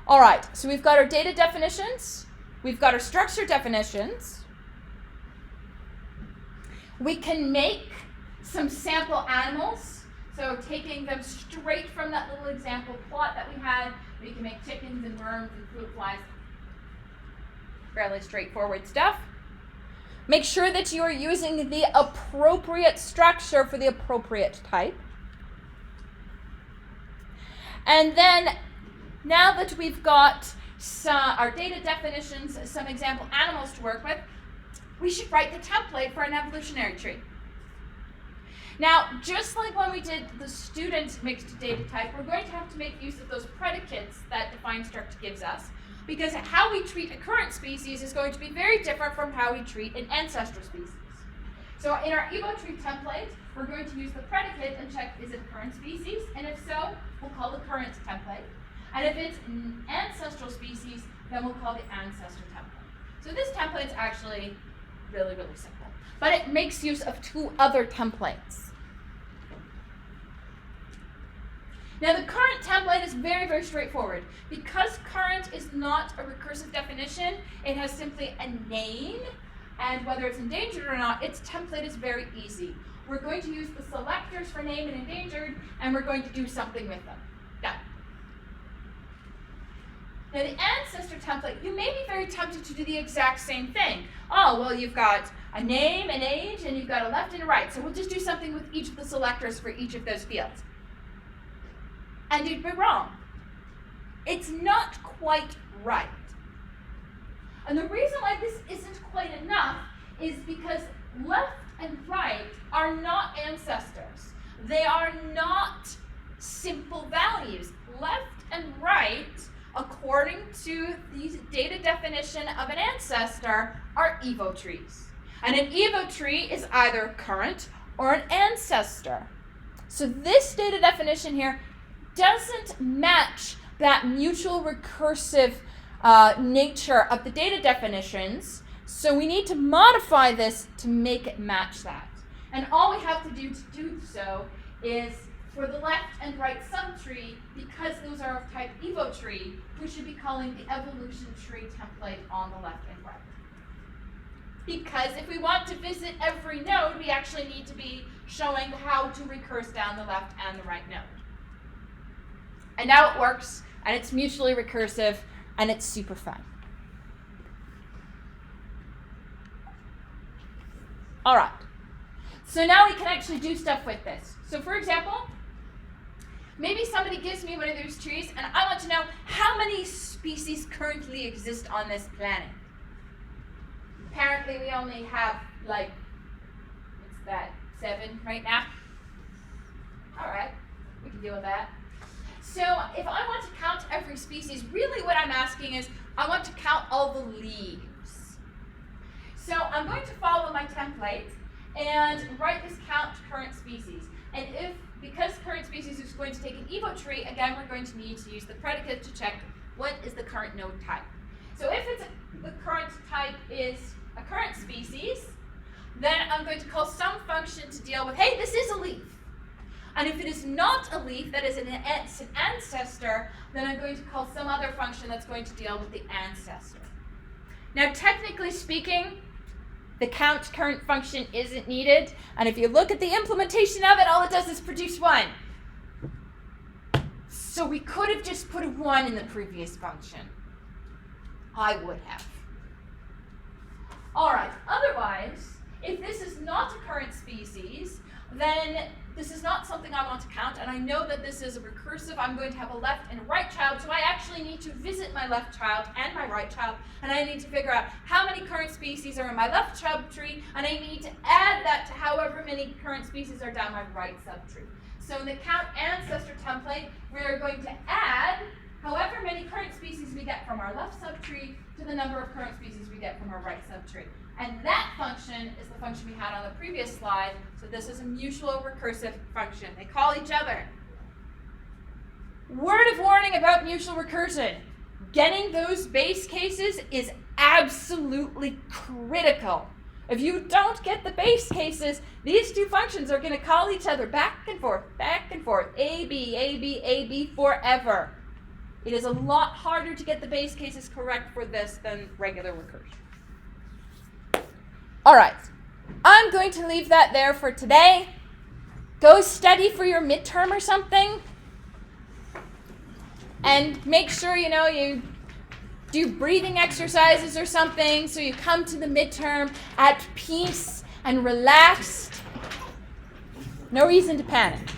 All right, so we've got our data definitions, we've got our structure definitions. We can make some sample animals, so taking them straight from that little example plot that we had. We can make chickens and worms and fruit flies. Fairly straightforward stuff. Make sure that you are using the appropriate structure for the appropriate type. And then, now that we've got our data definitions, some example animals to work with, we should write the template for an evolutionary tree. Now, just like when we did the student mixed data type, we're going to have to make use of those predicates that define struct gives us, because how we treat a current species is going to be very different from how we treat an ancestral species. So in our Evo tree template, we're going to use the predicate and check, is it a current species? And if so, we'll call the current template. And if it's an ancestral species, then we'll call the ancestor template. So this template is actually really, really simple. But it makes use of 2 other templates. Now the current template is very, very straightforward. Because current is not a recursive definition, it has simply a name, and whether it's endangered or not, its template is very easy. We're going to use the selectors for name and endangered, and we're going to do something with them. Done. Now the ancestor template, you may be very tempted to do the exact same thing. Oh, well, you've got a name, an age, and you've got a left and a right. So we'll just do something with each of the selectors for each of those fields. And you'd be wrong. It's not quite right. And the reason why this isn't quite enough is because left and right are not ancestors. They are not simple values. Left and right, according to the data definition of an ancestor, are Evo trees. And an Evo tree is either current or an ancestor. So this data definition here doesn't match that mutual recursive nature of the data definitions, so we need to modify this to make it match that. And all we have to do so is, for the left and right subtree, because those are of type Evo tree, we should be calling the evolution tree template on the left and right. Because if we want to visit every node, we actually need to be showing how to recurse down the left and the right node. And now it works, and it's mutually recursive, and it's super fun. All right. So now we can actually do stuff with this. So for example, maybe somebody gives me one of those trees and I want to know how many species currently exist on this planet. Apparently we only have like, what's that, 7 right now? All right, we can deal with that. So if I want to count every species, really what I'm asking is, I want to count all the leaves. So I'm going to follow my template and write this count current species. And because current species is going to take an Evo tree, again, we're going to need to use the predicate to check what is the current node type. So if the current type is a current species, then I'm going to call some function to deal with, hey, this is a leaf. And if it is not a leaf, that is an ancestor, then I'm going to call some other function that's going to deal with the ancestor. Now, technically speaking, the count current function isn't needed. And if you look at the implementation of it, all it does is produce 1. So we could have just put a 1 in the previous function. I would have. All right, otherwise, if this is not a current species, then this is not something I want to count, and I know that this is a recursive. I'm going to have a left and a right child, so I actually need to visit my left child and my right child, and I need to figure out how many current species are in my left subtree, and I need to add that to however many current species are down my right subtree. So in the count ancestor template, we're going to add however many current species we get from our left subtree to the number of current species we get from our right subtree. And that function is the function we had on the previous slide. So this is a mutual recursive function. They call each other. Word of warning about mutual recursion. Getting those base cases is absolutely critical. If you don't get the base cases, these two functions are going to call each other back and forth, A, B, A, B, A, B, forever. It is a lot harder to get the base cases correct for this than regular recursion. All right, I'm going to leave that there for today. Go study for your midterm or something. And make sure, you do breathing exercises or something so you come to the midterm at peace and relaxed. No reason to panic.